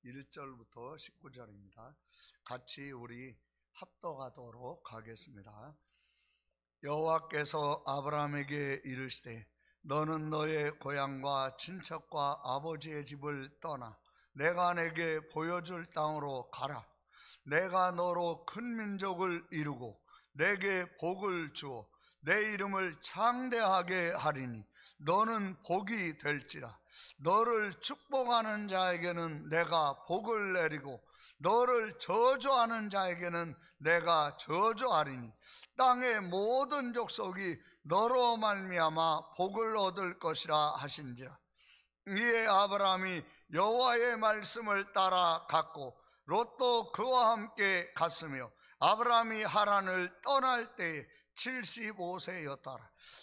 1절부터 19절입니다. 같이 우리 합독하도록 하겠습니다. 여호와께서 아브라함에게 이르시되 너는 너의 고향과 친척과 아버지의 집을 떠나 내가 내게 보여줄 땅으로 가라. 내가 너로 큰 민족을 이루고 내게 복을 주어 내 이름을 창대하게 하리니 너는 복이 될지라. 너를 축복하는 자에게는 내가 복을 내리고 너를 저주하는 자에게는 내가 저주하리니 땅의 모든 족속이 너로 말미암아 복을 얻을 것이라 하신지라. 이에 아브라함이 여호와의 말씀을 따라 갔고 롯도 그와 함께 갔으며 아브라함이 하란을 떠날 때에 75세였더라.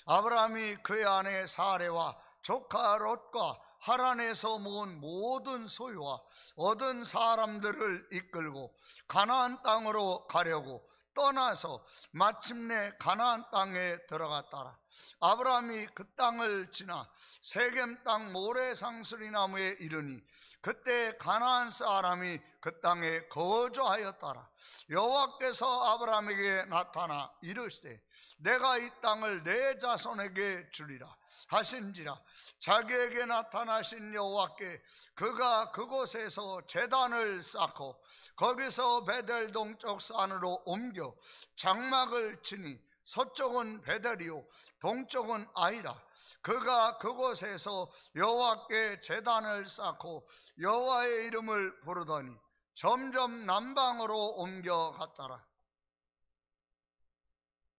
아브라함이 그의 아내 사레와 조카 롯과 하란에서 모은 모든 소유와 얻은 사람들을 이끌고 가나안 땅으로 가려고 떠나서 마침내 가나안 땅에 들어갔더라. 아브라함이 그 땅을 지나 세겜 땅 모래상수리 나무에 이르니 그때 가나안 사람이 그 땅에 거주하였더라. 여호와께서 아브라함에게 나타나 이르시되 내가 이 땅을 내 자손에게 주리라 하신지라. 자기에게 나타나신 여호와께 그가 그곳에서 제단을 쌓고 거기서 베델 동쪽 산으로 옮겨 장막을 치니 서쪽은 베델이요 동쪽은 아이라. 그가 그곳에서 여호와께 제단을 쌓고 여호와의 이름을 부르더니 점점 남방으로 옮겨갔더라.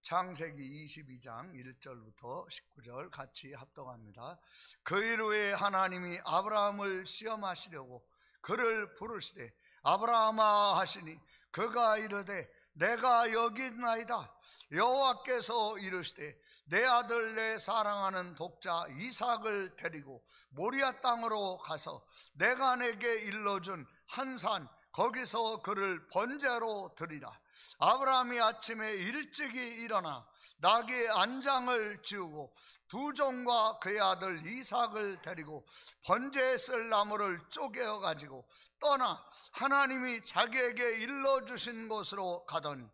창세기 22장 1절부터 19절 같이 합독합니다. 그 일 후에 하나님이 아브라함을 시험하시려고 그를 부르시되 아브라함아 하시니 그가 이르되 내가 여기 있나이다. 여호와께서 이르시되 내 아들 내 사랑하는 독자 이삭을 데리고 모리아 땅으로 가서 내가 내게 일러준 한 산 거기서 그를 번제로 드리라. 아브라함이 아침에 일찍이 일어나 나귀의 안장을 지우고 두 종과 그의 아들 이삭을 데리고 번제에 쓸 나무를 쪼개어 가지고 떠나 하나님이 자기에게 일러주신 곳으로 가더니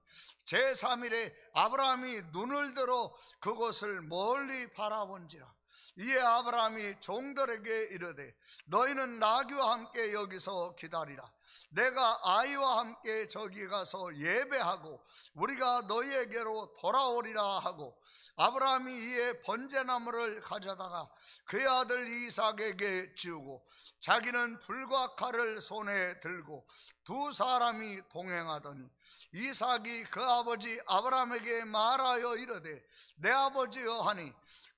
제3일에 아브라함이 눈을 들어 그곳을 멀리 바라본지라. 이에 아브라함이 종들에게 이르되 너희는 나귀와 함께 여기서 기다리라. 내가 아이와 함께 저기 가서 예배하고 우리가 너희에게로 돌아오리라 하고 아브라함이 이에 번제나무를 가져다가 그의 아들 이삭에게 지우고 자기는 불과 칼을 손에 들고 두 사람이 동행하더니 이삭이 그 아버지 아브라함에게 말하여 이르되 내 아버지여 하니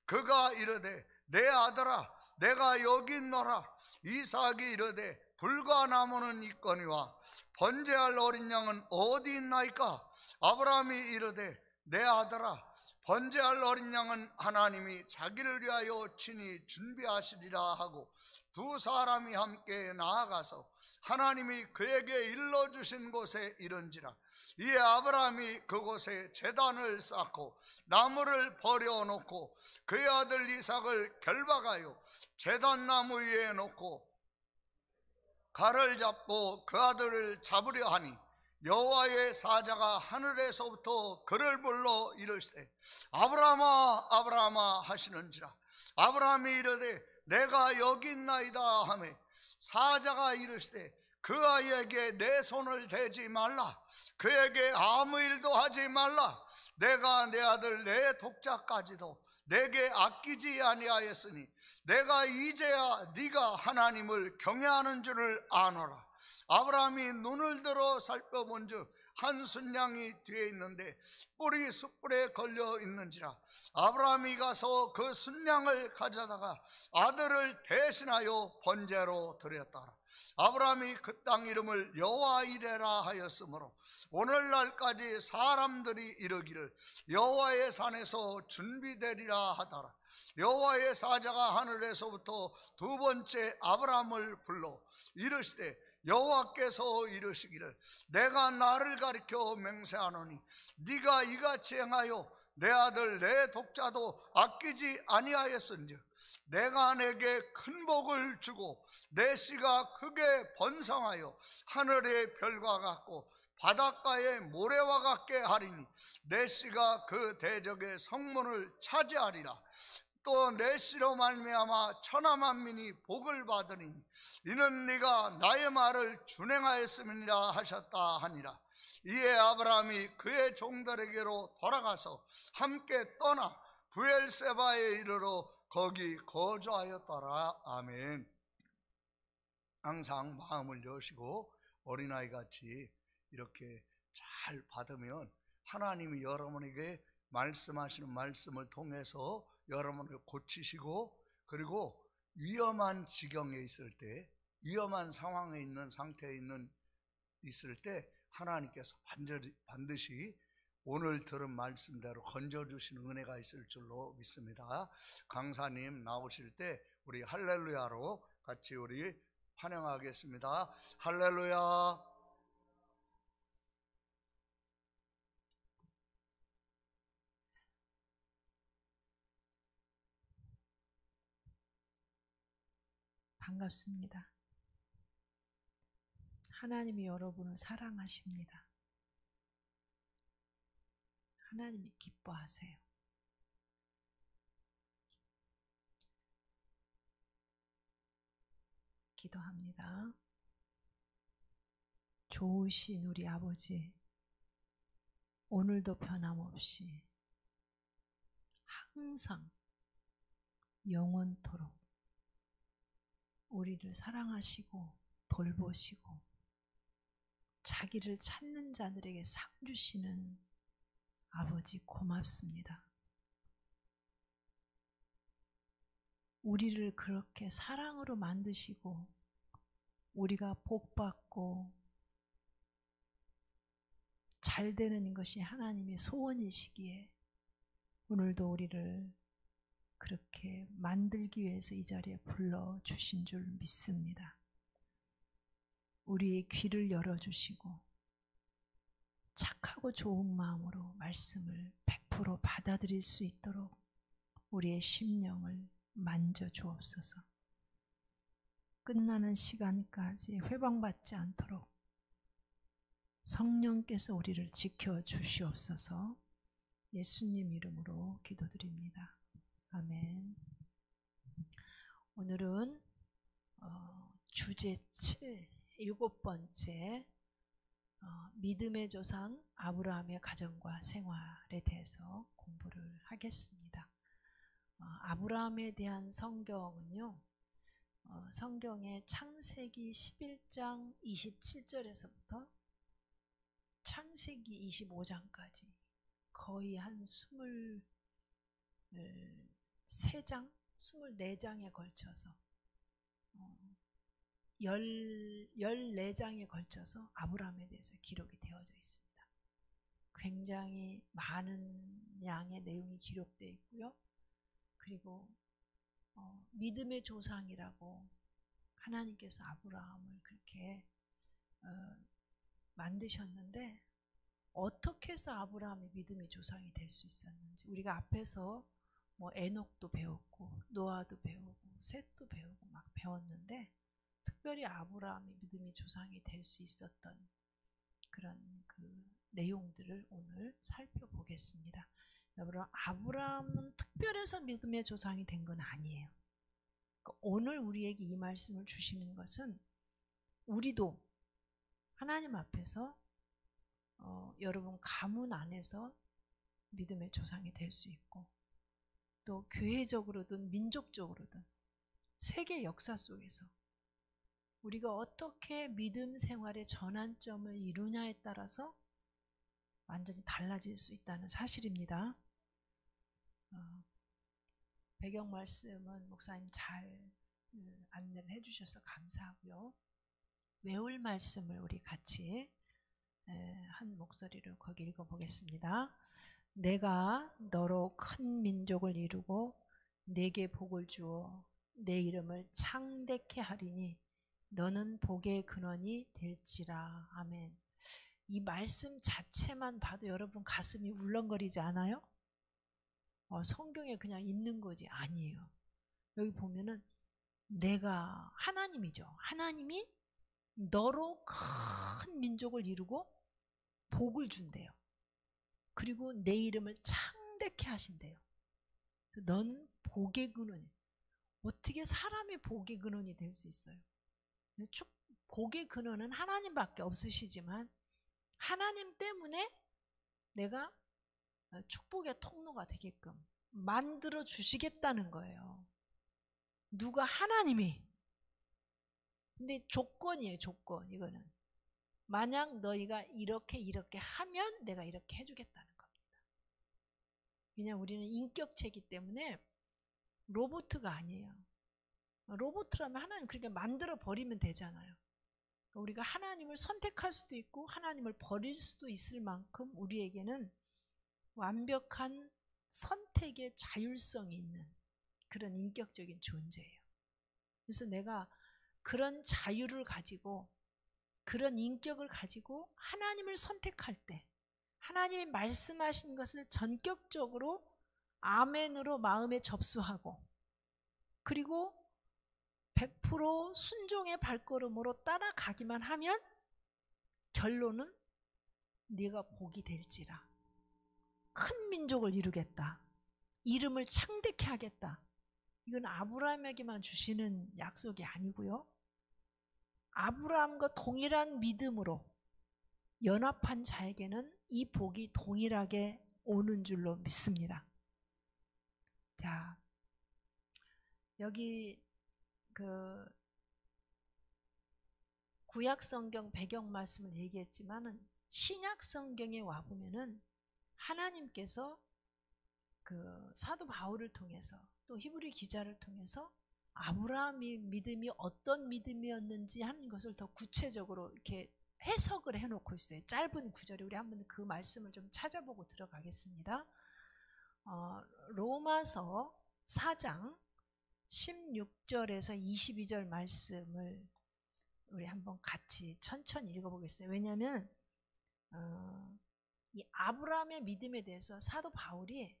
그가 이르되 내 아들아 내가 여기 있노라. 이삭이 이르되 불과 나무는 있거니와 번제할 어린 양은 어디 있나이까? 아브라함이 이르되 내 아들아 번제할 어린 양은 하나님이 자기를 위하여 친히 준비하시리라 하고 두 사람이 함께 나아가서 하나님이 그에게 일러주신 곳에 이른지라. 이에 아브라함이 그곳에 제단을 쌓고 나무를 버려놓고 그의 아들 이삭을 결박하여 제단나무 위에 놓고 칼을 잡고 그 아들을 잡으려 하니 여호와의 사자가 하늘에서부터 그를 불러 이르시되 아브라함아 아브라함아 하시는지라. 아브라함이 이르되 내가 여기 있나이다 하매 사자가 이르시되 그 아이에게 내 손을 대지 말라. 그에게 아무 일도 하지 말라. 내가 내 아들 내 독자까지도 내게 아끼지 아니하였으니 내가 이제야 네가 하나님을 경외하는 줄을 아노라. 아브라함이 눈을 들어 살펴본즉 한 순양이 뒤에 있는데 뿔이 숯불에 걸려 있는지라. 아브라함이 가서 그 순양을 가져다가 아들을 대신하여 번제로 드렸더라. 아브라함이 그 땅 이름을 여호와 이레라 하였으므로 오늘날까지 사람들이 이르기를 여호와의 산에서 준비되리라 하더라. 여호와의 사자가 하늘에서부터 두 번째 아브라함을 불러 이르시되 여호와께서 이르시기를 내가 나를 가리켜 맹세하노니 네가 이같이 행하여 내 아들 내 독자도 아끼지 아니하였은즉 내가 내게 큰 복을 주고 내 씨가 크게 번성하여 하늘의 별과 같고 바닷가의 모래와 같게 하리니 내 씨가 그 대적의 성문을 차지하리라. 또 내 씨로 말미암아 천하 만민이 복을 받으니 이는 네가 나의 말을 준행하였음이니라 하셨다 하니라. 이에 아브라함이 그의 종들에게로 돌아가서 함께 떠나 브엘세바에 이르러 거기 거주하였더라. 아멘. 항상 마음을 여시고 어린아이 같이 이렇게 잘 받으면 하나님이 여러분에게 말씀하시는 말씀을 통해서 여러분을 고치시고, 그리고 위험한 지경에 있을 때, 위험한 상황에 있는 상태에 있을 때 하나님께서 반드시 오늘 들은 말씀대로 건져주시는 은혜가 있을 줄로 믿습니다. 강사님 나오실 때 우리 할렐루야로 같이 우리 환영하겠습니다. 할렐루야. 반갑습니다. 하나님이 여러분을 사랑하십니다. 하나님이 기뻐하세요. 기도합니다. 좋으신 우리 아버지, 오늘도 변함없이 항상 영원토록 우리를 사랑하시고 돌보시고 자기를 찾는 자들에게 상 주시는 아버지 고맙습니다. 우리를 그렇게 사랑으로 만드시고 우리가 복받고 잘 되는 것이 하나님의 소원이시기에 오늘도 우리를 그렇게 만들기 위해서 이 자리에 불러주신 줄 믿습니다. 우리의 귀를 열어주시고 착하고 좋은 마음으로 말씀을 100% 받아들일 수 있도록 우리의 심령을 만져주옵소서. 끝나는 시간까지 회방받지 않도록 성령께서 우리를 지켜주시옵소서. 예수님 이름으로 기도드립니다. 아멘. 오늘은 주제 7, 7번째 믿음의 조상 아브라함의 가정과 생활에 대해서 공부를 하겠습니다. 아브라함에 대한 성경은요, 성경의 창세기 11장 27절에서부터 창세기 25장까지 거의 한 23장, 24장에 걸쳐서 14장에 걸쳐서 아브라함에 대해서 기록이 되어져 있습니다. 굉장히 많은 양의 내용이 기록되어 있고요. 그리고 믿음의 조상이라고 하나님께서 아브라함을 그렇게 만드셨는데 어떻게 해서 아브라함이 믿음의 조상이 될 수 있었는지 우리가 앞에서 뭐 에녹도 배웠고 노아도 배우고 셋도 배우고 막 배웠는데 특별히 아브라함이 믿음의 조상이 될 수 있었던 그런 그 내용들을 오늘 살펴보겠습니다. 여러분, 아브라함은 특별해서 믿음의 조상이 된 건 아니에요. 그러니까 오늘 우리에게 이 말씀을 주시는 것은 우리도 하나님 앞에서 여러분 가문 안에서 믿음의 조상이 될 수 있고 또 교회적으로든 민족적으로든 세계 역사 속에서 우리가 어떻게 믿음 생활의 전환점을 이루냐에 따라서 완전히 달라질 수 있다는 사실입니다. 배경 말씀은 목사님 잘 안내를 해주셔서 감사하고요. 외울 말씀을 우리 같이 한 목소리로 거기 읽어보겠습니다. 내가 너로 큰 민족을 이루고 내게 복을 주어 내 이름을 창대케 하리니 너는 복의 근원이 될지라. 아멘. 이 말씀 자체만 봐도 여러분 가슴이 울렁거리지 않아요? 성경에 그냥 있는 거지 아니에요. 여기 보면은 내가 하나님이죠. 하나님이 너로 큰 민족을 이루고 복을 준대요. 그리고 내 이름을 창대케 하신대요. 넌 복의 근원이. 어떻게 사람이 복의 근원이 될 수 있어요? 복의 근원은 하나님밖에 없으시지만 하나님 때문에 내가 축복의 통로가 되게끔 만들어 주시겠다는 거예요. 누가? 하나님이. 근데 조건이에요, 조건. 이거는 만약 너희가 이렇게 하면 내가 이렇게 해주겠다는 겁니다. 왜냐하면 우리는 인격체이기 때문에 로봇가 아니에요. 로봇이라면 하나님 그렇게 만들어 버리면 되잖아요. 우리가 하나님을 선택할 수도 있고 하나님을 버릴 수도 있을 만큼 우리에게는 완벽한 선택의 자율성이 있는 그런 인격적인 존재예요. 그래서 내가 그런 자유를 가지고 그런 인격을 가지고 하나님을 선택할 때 하나님이 말씀하신 것을 전격적으로 아멘으로 마음에 접수하고 그리고 100% 순종의 발걸음으로 따라가기만 하면 결론은 네가 복이 될지라. 큰 민족을 이루겠다. 이름을 창대케 하겠다. 이건 아브라함에게만 주시는 약속이 아니고요. 아브라함과 동일한 믿음으로 연합한 자에게는 이 복이 동일하게 오는 줄로 믿습니다. 자, 여기 구약 성경 배경 말씀을 얘기했지만은 신약 성경에 와 보면은 하나님께서 사도 바울을 통해서 또 히브리 기자를 통해서 아브라함의 믿음이 어떤 믿음이었는지 하는 것을 더 구체적으로 이렇게 해석을 해놓고 있어요. 짧은 구절에 우리 한번 그 말씀을 좀 찾아보고 들어가겠습니다. 로마서 4장 16절에서 22절 말씀을 우리 한번 같이 천천히 읽어보겠어요. 왜냐하면 이 아브라함의 믿음에 대해서 사도 바울이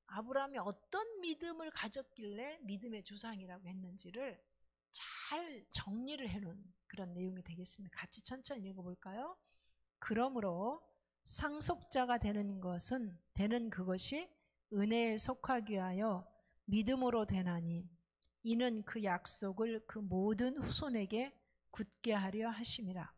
아브라함이 어떤 믿음을 가졌길래 믿음의 조상이라고 했는지를 잘 정리를 해놓은 그런 내용이 되겠습니다. 같이 천천히 읽어볼까요? 그러므로 상속자가 되는 그것이 은혜에 속하기 위하여 믿음으로 되나니 이는 그 약속을 그 모든 후손에게 굳게 하려 하심이라.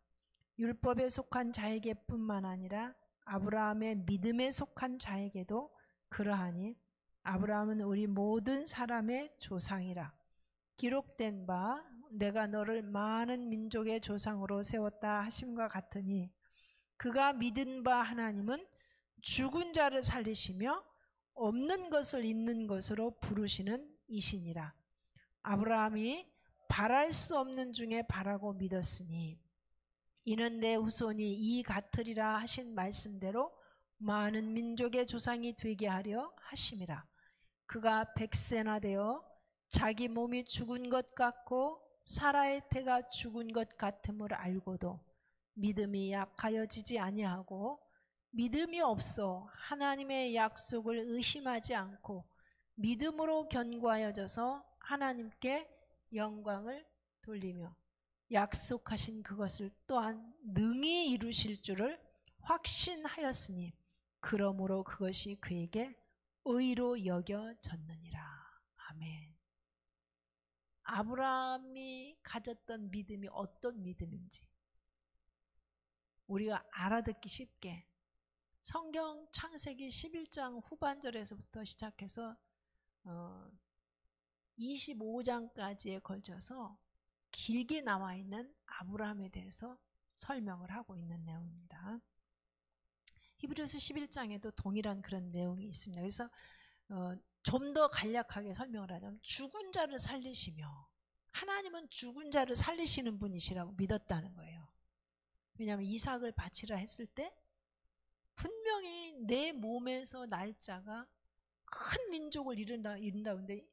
율법에 속한 자에게뿐만 아니라 아브라함의 믿음에 속한 자에게도 그러하니 아브라함은 우리 모든 사람의 조상이라. 기록된 바 내가 너를 많은 민족의 조상으로 세웠다 하심과 같으니 그가 믿은 바 하나님은 죽은 자를 살리시며 없는 것을 있는 것으로 부르시는 이시니라. 아브라함이 바랄 수 없는 중에 바라고 믿었으니 이는 내 후손이 이 같으리라 하신 말씀대로 많은 민족의 조상이 되게 하려 하심이라. 그가 100세나 되어 자기 몸이 죽은 것 같고 사라의 태가 죽은 것 같음을 알고도 믿음이 약하여지지 아니하고 믿음이 없어 하나님의 약속을 의심하지 않고 믿음으로 견고하여져서 하나님께 영광을 돌리며 약속하신 그것을 또한 능히 이루실 줄을 확신하였으니 그러므로 그것이 그에게 의로 여겨졌느니라. 아멘. 아브라함이 가졌던 믿음이 어떤 믿음인지 우리가 알아듣기 쉽게 성경 창세기 11장 후반절에서부터 시작해서 25장까지에 걸쳐서 길게 나와 있는 아브라함에 대해서 설명을 하고 있는 내용입니다. 히브리서 11장에도 동일한 그런 내용이 있습니다. 그래서 좀 더 간략하게 설명을 하자면 죽은 자를 살리시며 하나님은 죽은 자를 살리시는 분이시라고 믿었다는 거예요. 왜냐하면 이삭을 바치라 했을 때 분명히 내 몸에서 날짜가 큰 민족을 이룬다는데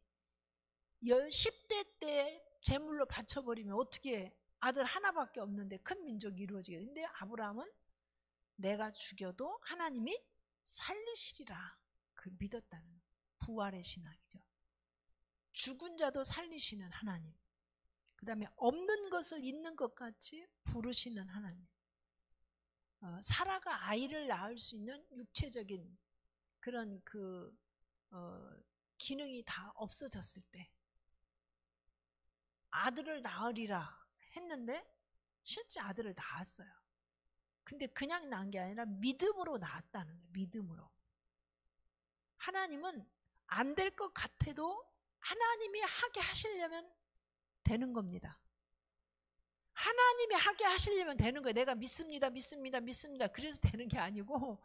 10대 때 제물로 바쳐버리면 어떻게 아들 하나밖에 없는데 큰 민족이 이루어지게. 근데 아브라함은 내가 죽여도 하나님이 살리시리라 그 믿었다는 부활의 신앙이죠. 죽은 자도 살리시는 하나님, 그 다음에 없는 것을 있는 것 같이 부르시는 하나님, 사라가 아이를 낳을 수 있는 육체적인 그런 기능이 다 없어졌을 때 아들을 낳으리라 했는데 실제 아들을 낳았어요. 근데 그냥 낳은 게 아니라 믿음으로 낳았다는 거예요. 믿음으로. 하나님은 안 될 것 같아도 하나님이 하게 하시려면 되는 겁니다. 하나님이 하게 하시려면 되는 거예요. 내가 믿습니다, 믿습니다, 믿습니다. 그래서 되는 게 아니고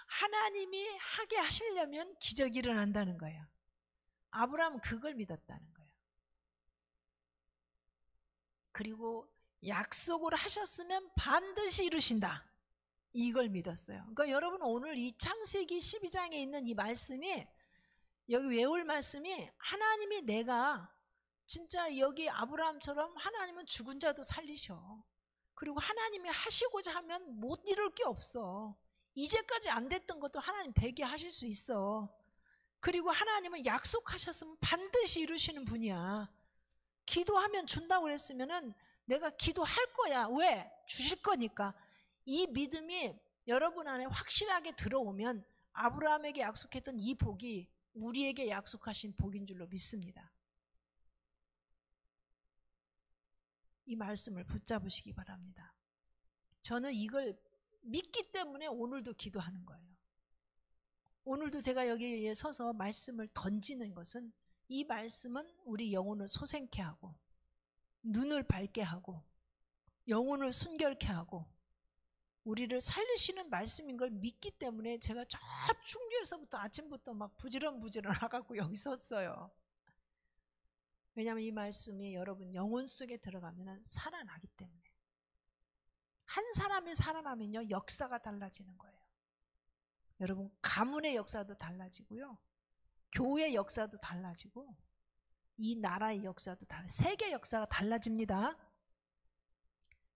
하나님이 하게 하시려면 기적이 일어난다는 거예요. 아브라함은 그걸 믿었다는 거예요. 그리고 약속을 하셨으면 반드시 이루신다. 이걸 믿었어요. 그러니까 여러분 오늘 이 창세기 12장에 있는 이 말씀이, 여기 외울 말씀이, 하나님이 내가 진짜 여기 아브라함처럼 하나님은 죽은 자도 살리셔. 그리고 하나님이 하시고자 하면 못 이룰 게 없어. 이제까지 안 됐던 것도 하나님 되게 하실 수 있어. 그리고 하나님은 약속하셨으면 반드시 이루시는 분이야. 기도하면 준다고 그랬으면은 내가 기도할 거야. 왜? 주실 거니까. 이 믿음이 여러분 안에 확실하게 들어오면 아브라함에게 약속했던 이 복이 우리에게 약속하신 복인 줄로 믿습니다. 이 말씀을 붙잡으시기 바랍니다. 저는 이걸 믿기 때문에 오늘도 기도하는 거예요. 오늘도 제가 여기에 서서 말씀을 던지는 것은, 이 말씀은 우리 영혼을 소생케 하고 눈을 밝게 하고 영혼을 순결케 하고 우리를 살리시는 말씀인 걸 믿기 때문에 제가 저 충주에서부터 아침부터 막 부지런부지런 하고 여기 섰어요. 왜냐하면 이 말씀이 여러분 영혼 속에 들어가면 살아나기 때문에. 한 사람이 살아나면요 역사가 달라지는 거예요. 여러분 가문의 역사도 달라지고요, 교회 역사도 달라지고, 이 나라의 역사도 세계 역사가 달라집니다.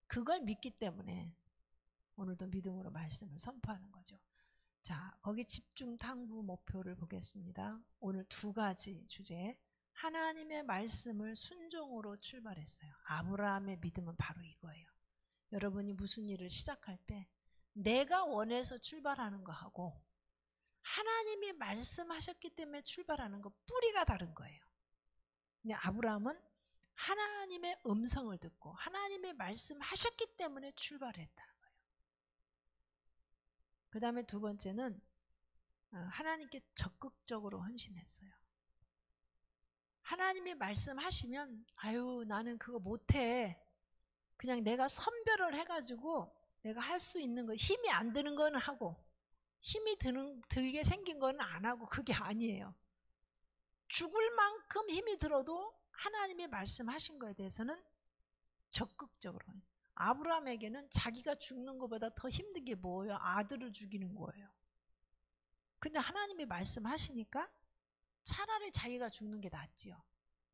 그걸 믿기 때문에 오늘도 믿음으로 말씀을 선포하는 거죠. 자, 거기 집중 탐구 목표를 보겠습니다. 오늘 두 가지 주제, 하나님의 말씀을 순종으로 출발했어요. 아브라함의 믿음은 바로 이거예요. 여러분이 무슨 일을 시작할 때 내가 원해서 출발하는 거하고 하나님이 말씀하셨기 때문에 출발하는 거 뿌리가 다른 거예요. 근데 아브라함은 하나님의 음성을 듣고 하나님의 말씀하셨기 때문에 출발했다는 거예요. 그 다음에 두 번째는 하나님께 적극적으로 헌신했어요. 하나님이 말씀하시면 아유 나는 그거 못해, 그냥 내가 선별을 해가지고 내가 할 수 있는 거, 힘이 안 드는 거는 하고 힘이 들게 생긴 거는 안 하고, 그게 아니에요. 죽을 만큼 힘이 들어도 하나님이 말씀하신 거에 대해서는 적극적으로. 아브라함에게는 자기가 죽는 것보다 더 힘든 게 뭐예요? 아들을 죽이는 거예요. 근데 하나님이 말씀하시니까 차라리 자기가 죽는 게 낫지요.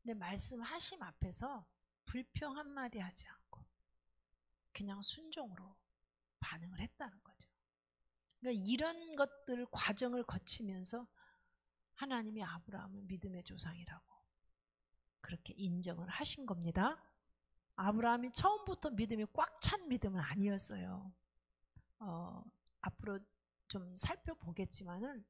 근데 말씀하심 앞에서 불평 한마디 하지 않고 그냥 순종으로 반응을 했다는 거죠. 그러니까 이런 것들 과정을 거치면서 하나님이 아브라함을 믿음의 조상이라고 그렇게 인정을 하신 겁니다. 아브라함이 처음부터 믿음이 꽉 찬 믿음은 아니었어요. 앞으로 좀 살펴보겠지만은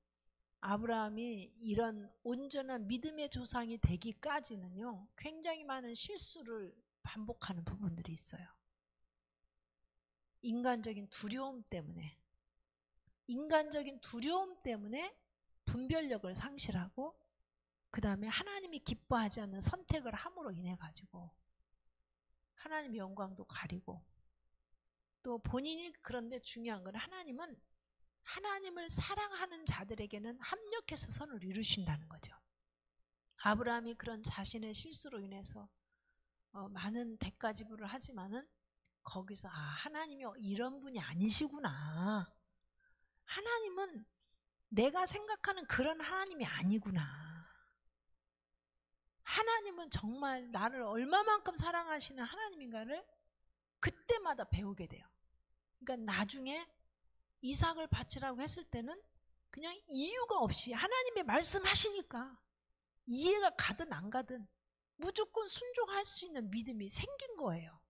아브라함이 이런 온전한 믿음의 조상이 되기까지는요 굉장히 많은 실수를 반복하는 부분들이 있어요. 인간적인 두려움 때문에 분별력을 상실하고, 그 다음에 하나님이 기뻐하지 않는 선택을 함으로 인해 가지고 하나님의 영광도 가리고, 또 본인이, 그런데 중요한 건 하나님은 하나님을 사랑하는 자들에게는 합력해서 선을 이루신다는 거죠. 아브라함이 그런 자신의 실수로 인해서 많은 대가 지불을 하지만은 거기서 하나님이 이런 분이 아니시구나, 하나님은 내가 생각하는 그런 하나님이 아니구나, 하나님은 정말 나를 얼마만큼 사랑하시는 하나님인가를 그때마다 배우게 돼요. 그러니까 나중에 이삭을 바치라고 했을 때는 그냥 이유가 없이 하나님이 말씀하시니까 이해가 가든 안 가든 무조건 순종할 수 있는 믿음이 생긴 거예요.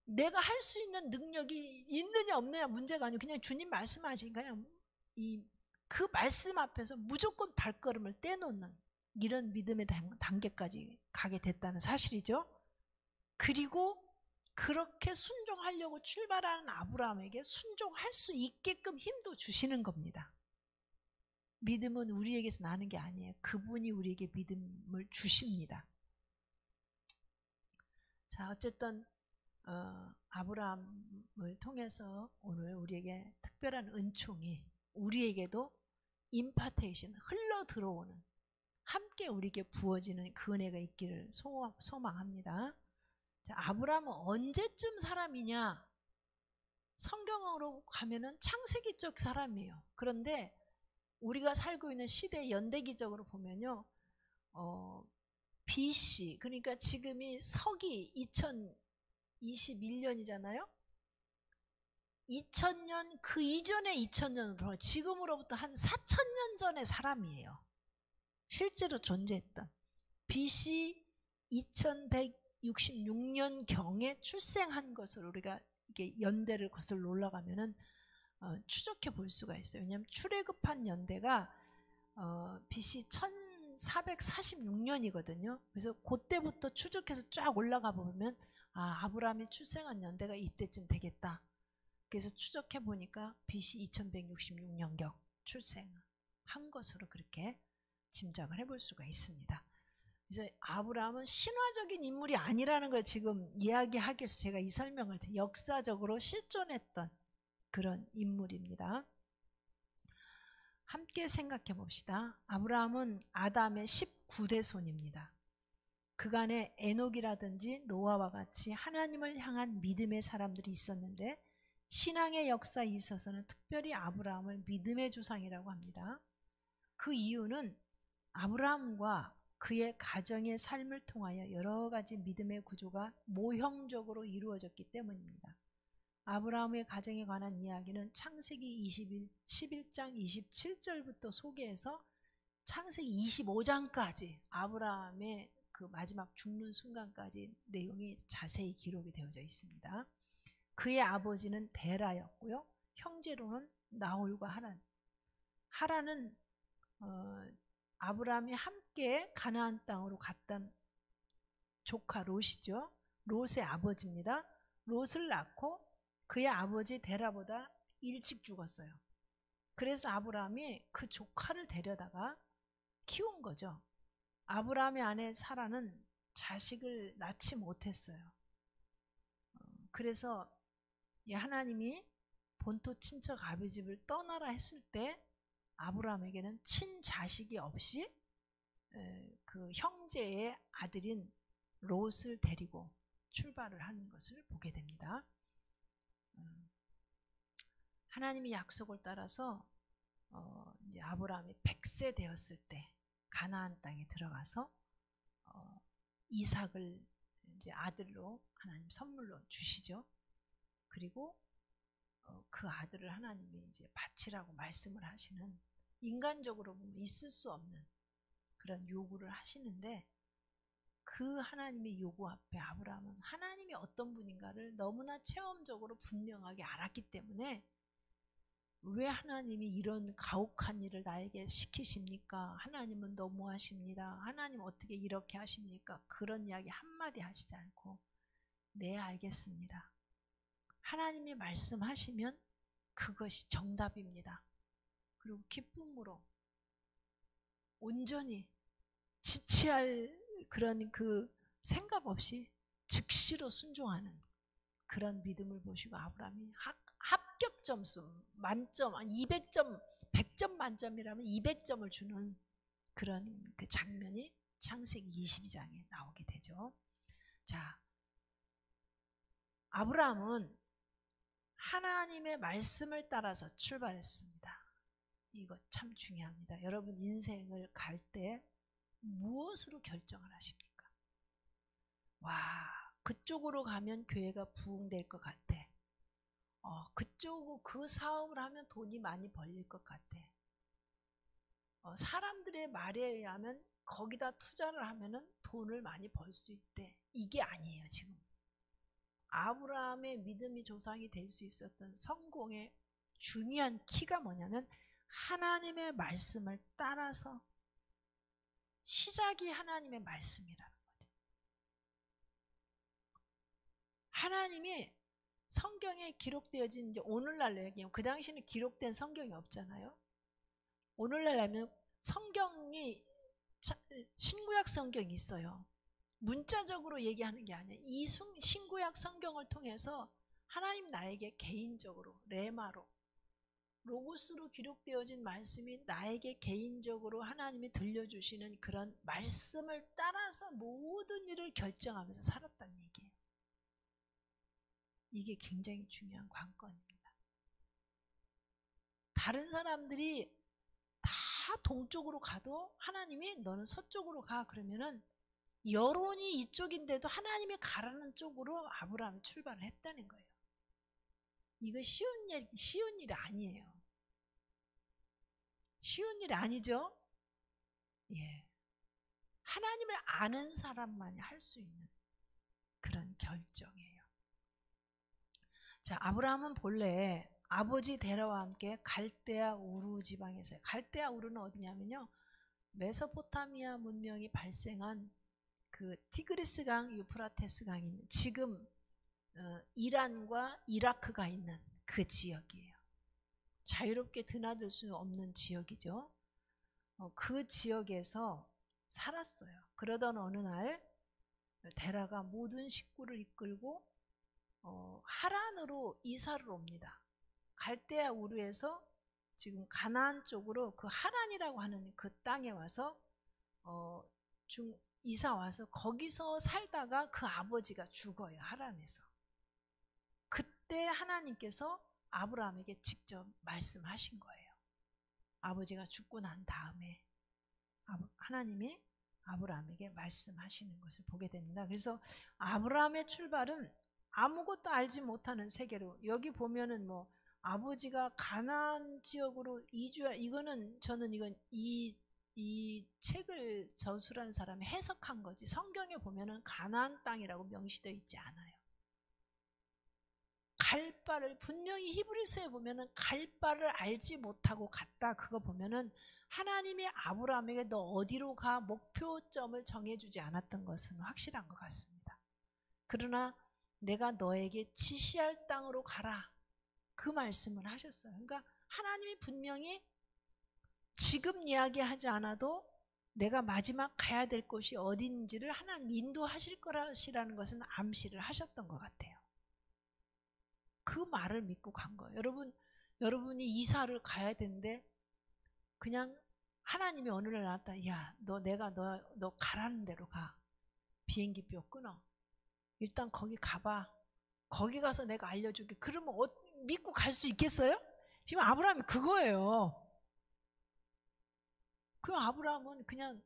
내가 할 수 있는 능력이 있느냐 없느냐 문제가 아니고 그냥 주님 말씀하시니까 그냥 그 말씀 앞에서 무조건 발걸음을 떼놓는 이런 믿음의 단계까지 가게 됐다는 사실이죠. 그리고 그렇게 순종하려고 출발하는 아브라함에게 순종할 수 있게끔 힘도 주시는 겁니다. 믿음은 우리에게서 나는 게 아니에요. 그분이 우리에게 믿음을 주십니다. 자, 어쨌든 아브라함을 통해서 오늘 우리에게 특별한 은총이 우리에게도 임파테이션, 흘러 들어오는, 함께 우리에게 부어지는 그 은혜가 있기를 소망합니다. 자, 아브라함은 언제쯤 사람이냐? 성경으로 가면은 창세기적 사람이에요. 그런데 우리가 살고 있는 시대 연대기적으로 보면요, BC, 그러니까 지금이 서기 2021년이잖아요. 2000년 그 이전에 2000년으로 지금으로부터 한 4000년 전의 사람이에요. 실제로 존재했던 BC 2166년경에 출생한 것을 우리가 이게 연대를 거슬러 올라가면은 추적해 볼 수가 있어요. 왜냐하면 출애굽한 연대가 BC 1446년이거든요. 그래서 그때부터 추적해서 쫙 올라가 보면 아브라함이 출생한 연대가 이때쯤 되겠다. 그래서 추적해 보니까 BC 2166년경 출생한 것으로 그렇게 짐작을 해볼 수가 있습니다. 그래서 아브라함은 신화적인 인물이 아니라는 걸 지금 이야기하기 위해서 제가 이 설명을 역사적으로 실존했던 그런 인물입니다. 함께 생각해 봅시다. 아브라함은 아담의 19대 손입니다. 그간에 에녹이라든지 노아와 같이 하나님을 향한 믿음의 사람들이 있었는데 신앙의 역사에 있어서는 특별히 아브라함을 믿음의 조상이라고 합니다. 그 이유는 아브라함과 그의 가정의 삶을 통하여 여러 가지 믿음의 구조가 모형적으로 이루어졌기 때문입니다. 아브라함의 가정에 관한 이야기는 창세기 11장 27절부터 소개해서 창세기 25장까지 아브라함의 그 마지막 죽는 순간까지 내용이 자세히 기록이 되어져 있습니다. 그의 아버지는 데라였고요. 형제로는 나홀과 하란. 하란은 아브라함이 함께 가나안 땅으로 갔던 조카 롯이죠. 롯의 아버지입니다. 롯을 낳고 그의 아버지 데라보다 일찍 죽었어요. 그래서 아브라함이 그 조카를 데려다가 키운 거죠. 아브라함의 아내 사라는 자식을 낳지 못했어요. 그래서 하나님이 본토 친척 아버집을 떠나라 했을 때 아브라함에게는 친자식이 없이 그 형제의 아들인 롯을 데리고 출발을 하는 것을 보게 됩니다. 하나님의 약속을 따라서 이제 아브라함이 100세 되었을 때 가나안 땅에 들어가서 이삭을 이제 아들로 하나님 선물로 주시죠. 그리고 그 아들을 하나님이 이제 바치라고 말씀을 하시는, 인간적으로 보면 있을 수 없는 그런 요구를 하시는데, 그 하나님의 요구 앞에 아브라함은 하나님이 어떤 분인가를 너무나 체험적으로 분명하게 알았기 때문에 왜 하나님이 이런 가혹한 일을 나에게 시키십니까? 하나님은 너무하십니다. 하나님 어떻게 이렇게 하십니까? 그런 이야기 한마디 하시지 않고 네, 알겠습니다. 하나님이 말씀하시면 그것이 정답입니다. 그리고 기쁨으로 온전히 지체할 그런 그 생각 없이 즉시로 순종하는 그런 믿음을 보시고 아브라함이 합격 점수 만점 200점 100점 만점이라면 200점을 주는 그런 그 장면이 창세기 22장에 나오게 되죠. 자, 아브라함은 하나님의 말씀을 따라서 출발했습니다. 이거 참 중요합니다. 여러분 인생을 갈 때 무엇으로 결정을 하십니까? 와, 그쪽으로 가면 교회가 부흥될 것 같아. 그쪽으로 그 사업을 하면 돈이 많이 벌릴 것 같아. 사람들의 말에 의하면 거기다 투자를 하면은 돈을 많이 벌 수 있대. 이게 아니에요, 지금. 아브라함의 믿음이 조상이 될 수 있었던 성공의 중요한 키가 뭐냐면 하나님의 말씀을 따라서 시작이 하나님의 말씀이라는 거죠. 하나님이 성경에 기록되어진 이제 오늘날 얘기예요. 그 당시에는 기록된 성경이 없잖아요. 오늘날 하면 성경이 신구약 성경이 있어요. 문자적으로 얘기하는 게 아니에요. 이 신구약 성경을 통해서 하나님 나에게 개인적으로 레마로 로고스로 기록되어진 말씀이 나에게 개인적으로 하나님이 들려주시는 그런 말씀을 따라서 모든 일을 결정하면서 살았다는 얘기예요. 이게 굉장히 중요한 관건입니다. 다른 사람들이 다 동쪽으로 가도 하나님이 너는 서쪽으로 가 그러면은 여론이 이쪽인데도 하나님이 가라는 쪽으로 아브라함이 출발을 했다는 거예요. 이거 쉬운 일이 아니에요. 쉬운 일이 아니죠? 예. 하나님을 아는 사람만이 할 수 있는 그런 결정이에요. 자, 아브라함은 본래 아버지 데라와 함께 갈대아 우르 지방에서요. 갈대아 우르는 어디냐면요. 메소포타미아 문명이 발생한 그 티그리스강, 유프라테스강이 있는 지금 이란과 이라크가 있는 그 지역이에요. 자유롭게 드나들 수 없는 지역이죠. 그 지역에서 살았어요. 그러던 어느 날 데라가 모든 식구를 이끌고 하란으로 이사를 옵니다. 갈대아 우르에서 지금 가나안 쪽으로 그 하란이라고 하는 그 땅에 와서 이사 와서 거기서 살다가 그 아버지가 죽어요. 하란에서. 그때 하나님께서 아브라함에게 직접 말씀하신 거예요. 아버지가 죽고 난 다음에 하나님이 아브라함에게 말씀하시는 것을 보게 됩니다. 그래서 아브라함의 출발은 아무것도 알지 못하는 세계로, 여기 보면은 뭐 아버지가 가나안 지역으로 이거는 저는 이 책을 저술한 사람이 해석한 거지, 성경에 보면은 가나안 땅이라고 명시되어 있지 않아요. 갈 바를 분명히 히브리서에 보면은 갈 바를 알지 못하고 갔다, 그거 보면은 하나님이 아브라함에게 너 어디로 가 목표점을 정해주지 않았던 것은 확실한 것 같습니다. 그러나 내가 너에게 지시할 땅으로 가라, 그 말씀을 하셨어요. 그러니까 하나님이 분명히 지금 이야기하지 않아도 내가 마지막 가야 될 곳이 어딘지를 하나님 인도하실 거라시라는 것은 암시를 하셨던 것 같아요. 그 말을 믿고 간 거예요. 여러분이 이사를 가야 되는데 그냥 하나님이 어느 날 나왔다. 야, 너 가라는 대로 가. 비행기표 끊어. 일단 거기 가봐. 거기 가서 내가 알려줄게. 그러면 믿고 갈 수 있겠어요? 지금 아브라함이 그거예요. 그럼 아브라함은 그냥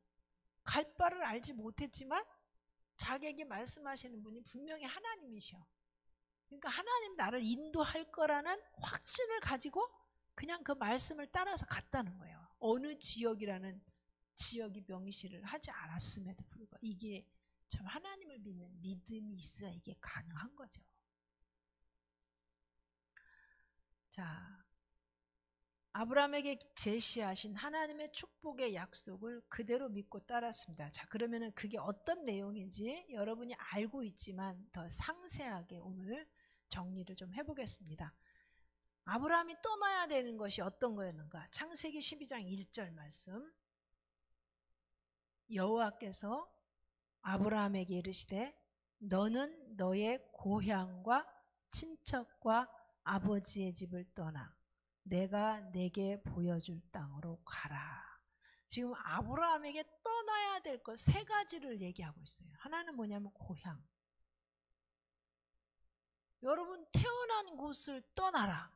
갈 바를 알지 못했지만 자기에게 말씀하시는 분이 분명히 하나님이셔. 그러니까 하나님 나를 인도할 거라는 확신을 가지고 그냥 그 말씀을 따라서 갔다는 거예요. 어느 지역이라는 지역이 명시를 하지 않았음에도 불구하고 이게 참 하나님을 믿는 믿음이 있어야 이게 가능한 거죠. 자, 아브라함에게 제시하신 하나님의 축복의 약속을 그대로 믿고 따랐습니다. 자, 그러면은 그게 어떤 내용인지 여러분이 알고 있지만 더 상세하게 오늘 정리를 좀 해보겠습니다. 아브라함이 떠나야 되는 것이 어떤 거였는가? 창세기 12장 1절 말씀. 여호와께서 아브라함에게 이르시되 너는 너의 고향과 친척과 아버지의 집을 떠나 내가 내게 보여줄 땅으로 가라. 지금 아브라함에게 떠나야 될 것 세 가지를 얘기하고 있어요. 하나는 뭐냐면 고향. 여러분 태어난 곳을 떠나라.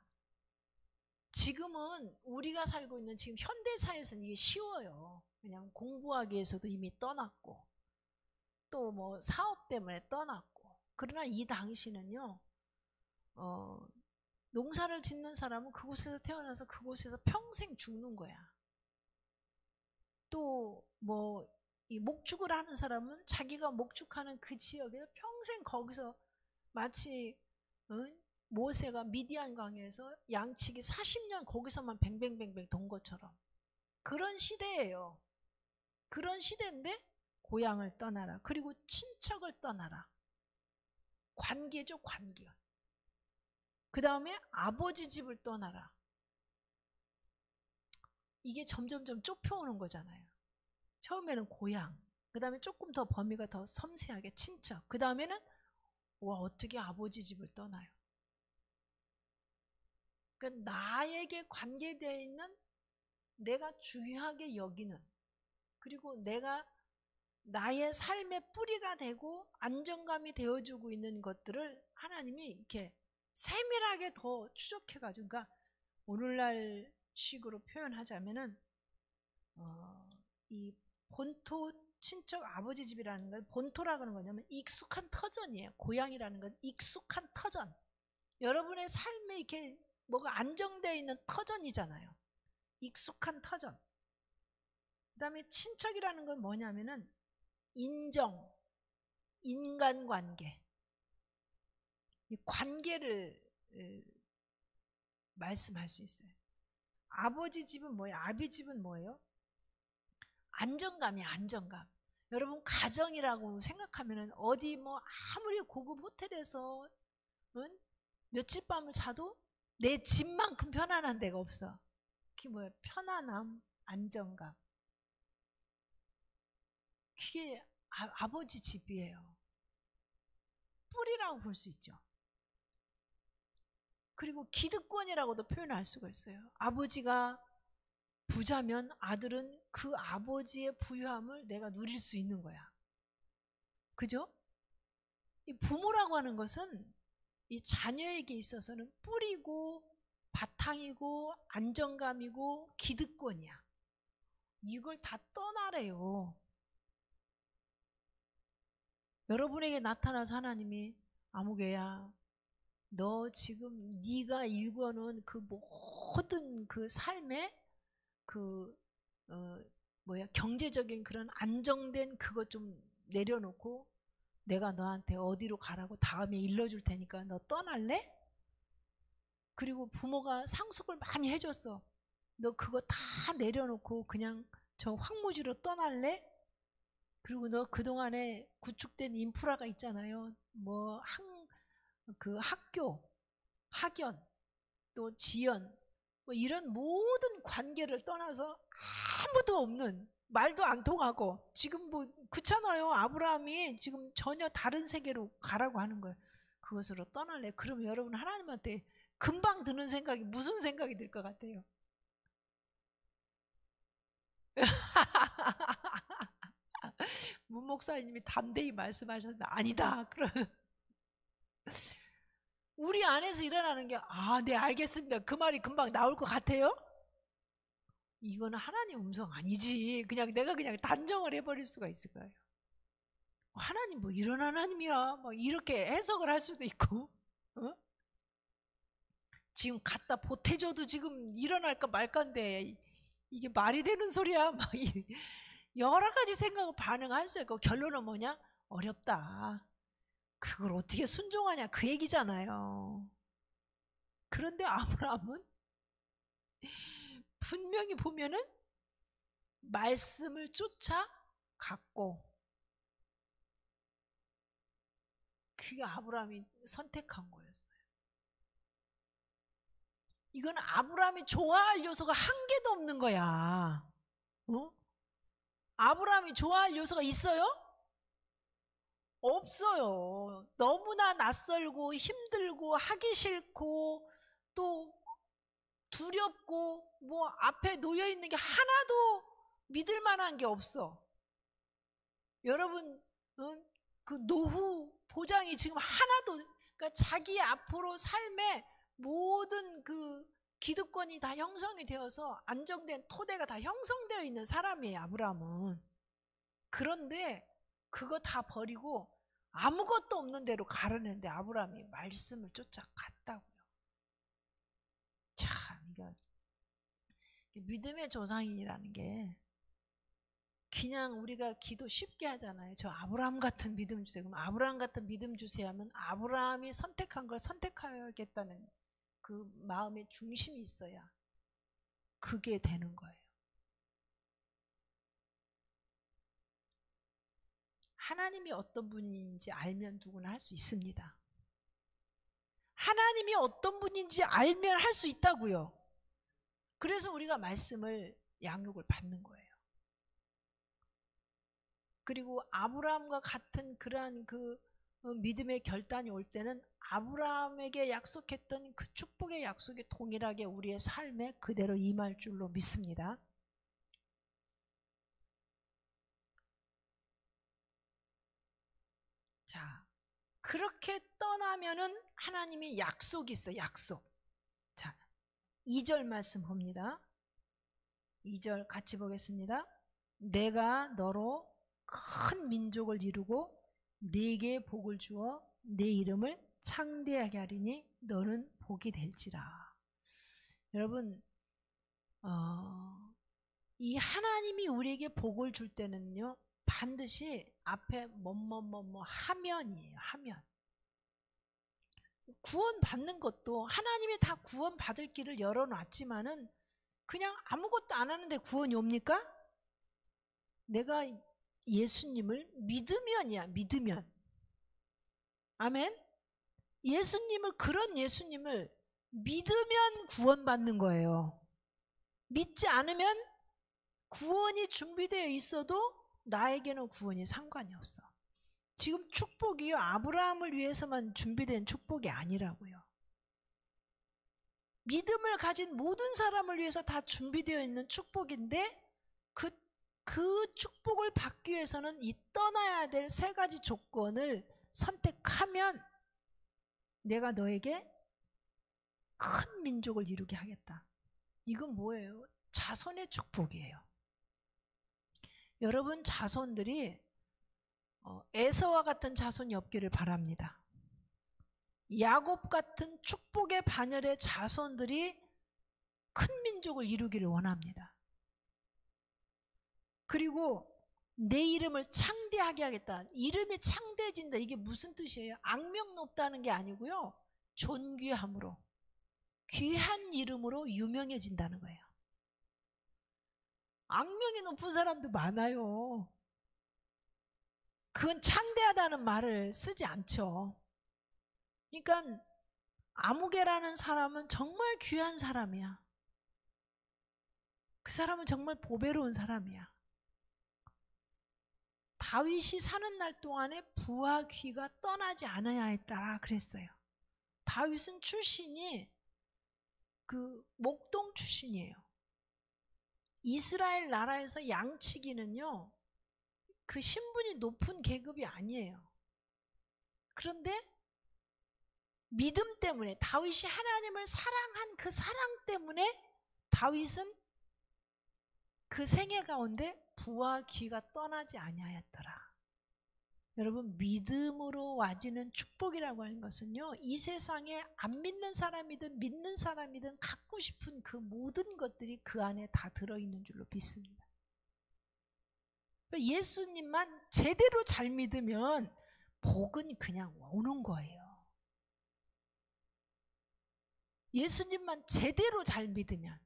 지금은 우리가 살고 있는 지금 현대사에서는 이게 쉬워요. 왜냐하면 공부하기 위해서도 이미 떠났고 또 뭐 사업 때문에 떠났고. 그러나 이 당시는요, 농사를 짓는 사람은 그곳에서 태어나서 그곳에서 평생 죽는 거야. 또 뭐 이 목축을 하는 사람은 자기가 목축하는 그 지역에 평생 거기서 마치 모세가 미디안 광야에서 양치기 40년 거기서만 뱅뱅뱅뱅 돈 것처럼 그런 시대예요. 그런 시대인데 고향을 떠나라. 그리고 친척을 떠나라. 관계죠, 관계. 그 다음에 아버지 집을 떠나라. 이게 점점점 좁혀오는 거잖아요. 처음에는 고향, 그 다음에 조금 더 범위가 더 섬세하게 친척, 그 다음에는 와 어떻게 아버지 집을 떠나요. 그러니까 나에게 관계되어 있는 내가 중요하게 여기는 그리고 내가 나의 삶의 뿌리가 되고 안정감이 되어주고 있는 것들을 하나님이 이렇게 세밀하게 더 추적해가지고 그러니까 오늘날 식으로 표현하자면은 이 본토 친척 아버지 집이라는 건 본토라고 하는 거냐면 익숙한 터전이에요. 고향이라는 건 익숙한 터전. 여러분의 삶에 이렇게 뭐가 안정되어 있는 터전이잖아요. 익숙한 터전. 그 다음에 친척이라는 건 뭐냐면은 인정, 인간관계. 이 관계를 말씀할 수 있어요. 아버지 집은 뭐예요? 아비 집은 뭐예요? 안정감이야, 안정감. 여러분 가정이라고 생각하면은 어디 뭐 아무리 고급 호텔에서 며칠 밤을 자도 내 집만큼 편안한 데가 없어. 그게 뭐예요? 편안함, 안정감. 그게 아버지 집이에요. 뿌리라고 볼 수 있죠. 그리고 기득권이라고도 표현할 수가 있어요. 아버지가 부자면 아들은 그 아버지의 부유함을 내가 누릴 수 있는 거야. 그죠? 이 부모라고 하는 것은 이 자녀에게 있어서는 뿌리고 바탕이고 안정감이고 기득권이야. 이걸 다 떠나래요. 여러분에게 나타나서 하나님이 아무개야 너 지금 네가 일궈놓은 그 모든 그 삶의 그 경제적인 그런 안정된 그거 좀 내려놓고 내가 너한테 어디로 가라고 다음에 일러줄 테니까 너 떠날래? 그리고 부모가 상속을 많이 해줬어. 너 그거 다 내려놓고 그냥 저 황무지로 떠날래? 그리고 너 그동안에 구축된 인프라가 있잖아요. 뭐 그 학교, 학연, 또 지연, 뭐 이런 모든 관계를 떠나서 아무도 없는 말도 안 통하고 지금 뭐 그렇잖아요. 아브라함이 지금 전혀 다른 세계로 가라고 하는 거예요. 그것으로 떠날래. 그러면 여러분 하나님한테 금방 드는 생각이 무슨 생각이 들 것 같아요? 문 목사님이 담대히 말씀하셨는데 아니다. 그럼 우리 안에서 일어나는 게 네 알겠습니다. 그 말이 금방 나올 것 같아요? 이거는 하나님 음성 아니지. 그냥 내가 그냥 단정을 해버릴 수가 있을 거예요. 하나님 뭐 이런 하나님이야. 막 이렇게 해석을 할 수도 있고. 지금 갖다 보태줘도 지금 일어날까 말까인데 이게 말이 되는 소리야. 막 여러 가지 생각을 반응할 수 있고 결론은 뭐냐? 어렵다. 그걸 어떻게 순종하냐 그 얘기잖아요. 그런데 아브라함은 분명히 보면은 말씀을 쫓아갔고 그게 아브라함이 선택한 거였어요. 이건 아브라함이 좋아할 요소가 한 개도 없는 거야. 아브라함이 좋아할 요소가 있어요? 없어요. 너무나 낯설고 힘들고 하기 싫고 또 두렵고 뭐 앞에 놓여 있는 게 하나도 믿을 만한 게 없어. 여러분 그 노후 보장이 지금 하나도 그러니까 자기 앞으로 삶의 모든 그 기득권이 다 형성이 되어서 안정된 토대가 다 형성되어 있는 사람이에요. 아브라함은. 그런데 그거 다 버리고 아무것도 없는 데로 가려는데 아브라함이 말씀을 쫓아갔다고요. 참 이거 믿음의 조상이라는 게 그냥 우리가 기도 쉽게 하잖아요. 저 아브라함 같은 믿음 주세요. 그럼 아브라함 같은 믿음 주세요 하면 아브라함이 선택한 걸 선택하겠다는 그 마음의 중심이 있어야 그게 되는 거예요. 하나님이 어떤 분인지 알면 누구나 할 수 있습니다. 하나님이 어떤 분인지 알면 할 수 있다고요. 그래서 우리가 말씀을 양육을 받는 거예요. 그리고 아브라함과 같은 그러한 그 믿음의 결단이 올 때는 아브라함에게 약속했던 그 축복의 약속이 동일하게 우리의 삶에 그대로 임할 줄로 믿습니다. 자, 그렇게 떠나면은 하나님이 약속이 있어요. 약속. 자, 2절 말씀 봅니다. 2절 같이 보겠습니다. 내가 너로 큰 민족을 이루고 네게 복을 주어 네 이름을 창대하게 하리니 너는 복이 될지라. 여러분, 이 하나님이 우리에게 복을 줄 때는요, 반드시 앞에 뭐뭐뭐뭐 하면이에요. 하면. 구원 받는 것도 하나님이 다 구원 받을 길을 열어놨지만은 그냥 아무것도 안 하는데 구원이 옵니까? 내가 예수님을 믿으면이야. 믿으면. 아멘. 예수님을, 그런 예수님을 믿으면 구원받는 거예요. 믿지 않으면 구원이 준비되어 있어도 나에게는 구원이 상관이 없어. 지금 축복이요, 아브라함을 위해서만 준비된 축복이 아니라고요. 믿음을 가진 모든 사람을 위해서 다 준비되어 있는 축복인데 그 축복을 받기 위해서는 이 떠나야 될 세 가지 조건을 선택하면 내가 너에게 큰 민족을 이루게 하겠다. 이건 뭐예요? 자손의 축복이에요. 여러분 자손들이 에서와 같은 자손이 없기를 바랍니다. 야곱 같은 축복의 반열의 자손들이 큰 민족을 이루기를 원합니다. 그리고 내 이름을 창대하게 하겠다. 이름이 창대해진다. 이게 무슨 뜻이에요? 악명 높다는 게 아니고요. 존귀함으로, 귀한 이름으로 유명해진다는 거예요. 악명이 높은 사람도 많아요. 그건 창대하다는 말을 쓰지 않죠. 그러니까 아무개라는 사람은 정말 귀한 사람이야. 그 사람은 정말 보배로운 사람이야. 다윗이 사는 날 동안에 부와 귀가 떠나지 않아야 했더라 그랬어요. 다윗은 출신이 그 목동 출신이에요. 이스라엘 나라에서 양치기는요, 그 신분이 높은 계급이 아니에요. 그런데 믿음 때문에, 다윗이 하나님을 사랑한 그 사랑 때문에 다윗은 그 생애 가운데 부와 귀가 떠나지 아니하였더라. 여러분, 믿음으로 와지는 축복이라고 하는 것은요, 이 세상에 안 믿는 사람이든 믿는 사람이든 갖고 싶은 그 모든 것들이 그 안에 다 들어있는 줄로 믿습니다. 예수님만 제대로 잘 믿으면 복은 그냥 오는 거예요. 예수님만 제대로 잘 믿으면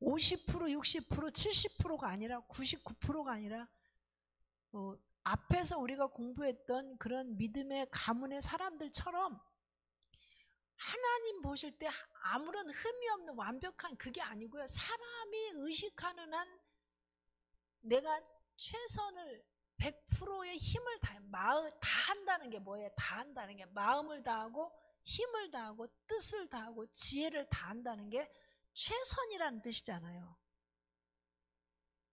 50%, 60%, 70%가 아니라 99%가 아니라 앞에서 우리가 공부했던 그런 믿음의 가문의 사람들처럼 하나님 보실 때 아무런 흠이 없는 완벽한 그게 아니고요. 사람이 의식하는 한 내가 최선을 100%의 힘을 다한다는 게 뭐예요? 다한다는 게 마음을 다하고 힘을 다하고 뜻을 다하고 지혜를 다한다는 게 최선이라는 뜻이잖아요.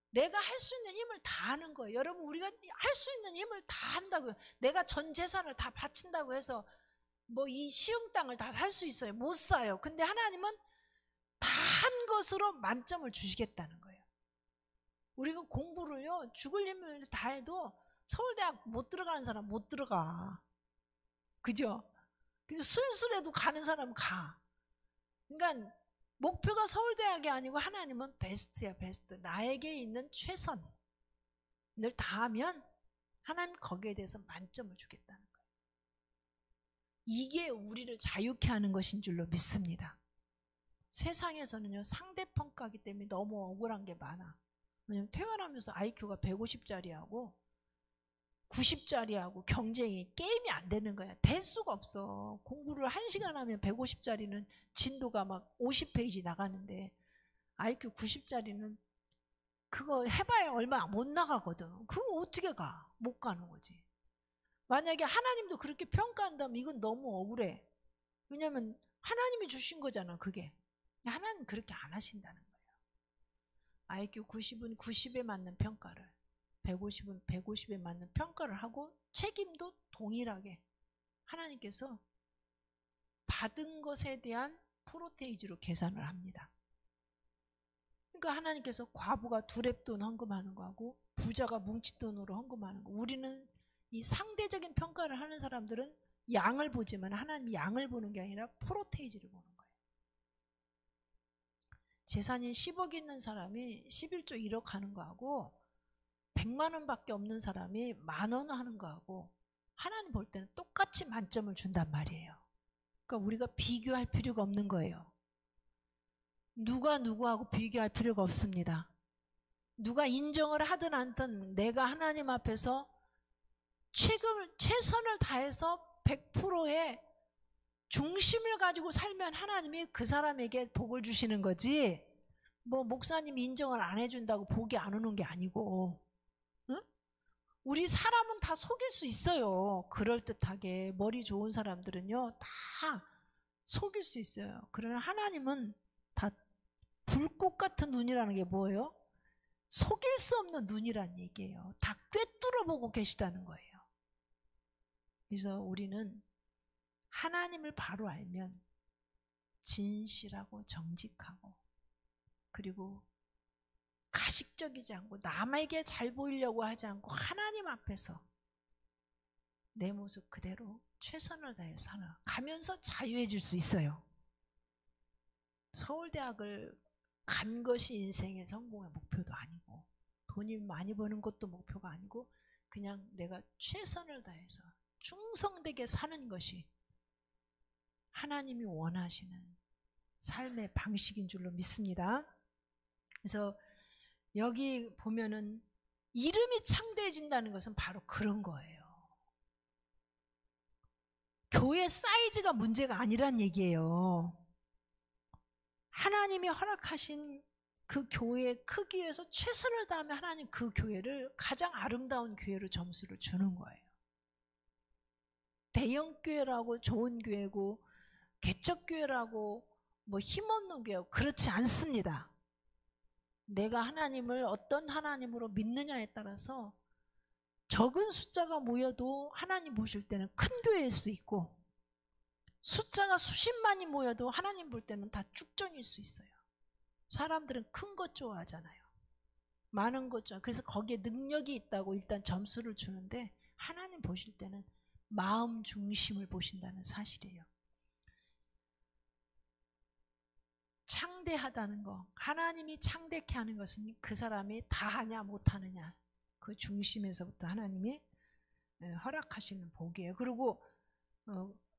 내가 할 수 있는 힘을 다하는 거예요. 여러분, 우리가 할 수 있는 힘을 다 한다고요. 내가 전 재산을 다 바친다고 해서 뭐 이 시흥 땅을 다 살 수 있어요? 못 사요. 근데 하나님은 다 한 것으로 만점을 주시겠다는 거예요. 우리가 공부를요, 죽을 힘을 다 해도 서울대학 못 들어가는 사람 못 들어가. 그죠? 술술해도 가는 사람 가. 그러니까 목표가 서울대학이 아니고 하나님은 베스트야, 베스트. 나에게 있는 최선을 다하면 하나님 거기에 대해서 만점을 주겠다는 거예요. 이게 우리를 자유케 하는 것인 줄로 믿습니다. 세상에서는요, 상대평가하기 때문에 너무 억울한 게 많아. 왜냐면 퇴원하면서 IQ가 150짜리하고 90짜리하고 경쟁이 게임이 안 되는 거야. 될 수가 없어. 공부를 1시간 하면 150짜리는 진도가 막 50페이지 나가는데 IQ 90짜리는 그거 해봐야 얼마 못 나가거든. 그거 어떻게 가? 못 가는 거지. 만약에 하나님도 그렇게 평가한다면 이건 너무 억울해. 왜냐면 하나님이 주신 거잖아, 그게. 하나님 그렇게 안 하신다는 거예요. IQ 90은 90에 맞는 평가를, 150은 150에 맞는 평가를 하고 책임도 동일하게 하나님께서 받은 것에 대한 프로테이지로 계산을 합니다. 그러니까 하나님께서 과부가 두렙돈 헌금하는 거하고 부자가 뭉칫돈으로 헌금하는 거. 우리는 이 상대적인 평가를 하는 사람들은 양을 보지만 하나님이 양을 보는 게 아니라 프로테이지를 보는 거예요. 재산이 10억 있는 사람이 11조 1억 하는 거하고 100만 원밖에 없는 사람이 10,000원 하는 거하고 하나님 볼 때는 똑같이 만점을 준단 말이에요. 그러니까 우리가 비교할 필요가 없는 거예요. 누가 누구하고 비교할 필요가 없습니다. 누가 인정을 하든 않든 내가 하나님 앞에서 최선을 다해서 100%의 중심을 가지고 살면 하나님이 그 사람에게 복을 주시는 거지, 뭐 목사님이 인정을 안 해준다고 복이 안 오는 게 아니고, 응? 우리 사람은 다 속일 수 있어요. 그럴듯하게 머리 좋은 사람들은요 다 속일 수 있어요. 그러나 하나님은 다 불꽃 같은 눈이라는 게 뭐예요? 속일 수 없는 눈이란 얘기예요. 다 꿰뚫어 보고 계시다는 거예요. 그래서 우리는 하나님을 바로 알면 진실하고 정직하고 그리고 가식적이지 않고 남에게 잘 보이려고 하지 않고 하나님 앞에서 내 모습 그대로 최선을 다해 살아가면서 자유해질 수 있어요. 서울대학을 간 것이 인생의 성공의 목표도 아니고 돈이 많이 버는 것도 목표가 아니고 그냥 내가 최선을 다해서 충성되게 사는 것이 하나님이 원하시는 삶의 방식인 줄로 믿습니다. 그래서 여기 보면은 이름이 창대해진다는 것은 바로 그런 거예요. 교회 사이즈가 문제가 아니란 얘기예요. 하나님이 허락하신 그 교회의 크기에서 최선을 다하면 하나님 그 교회를 가장 아름다운 교회로 점수를 주는 거예요. 대형 교회라고 좋은 교회고 개척 교회라고 뭐 힘없는 교회고 그렇지 않습니다. 내가 하나님을 어떤 하나님으로 믿느냐에 따라서 적은 숫자가 모여도 하나님 보실 때는 큰 교회일 수 있고 숫자가 수십만이 모여도 하나님 볼 때는 다 쭉정일 수 있어요. 사람들은 큰 것 좋아하잖아요. 많은 것 좋아. 그래서 거기에 능력이 있다고 일단 점수를 주는데 하나님 보실 때는 마음 중심을 보신다는 사실이에요. 창대하다는 거, 하나님이 창대케 하는 것은 그 사람이 다 하냐 못하느냐 그 중심에서부터 하나님이 허락하시는 복이에요. 그리고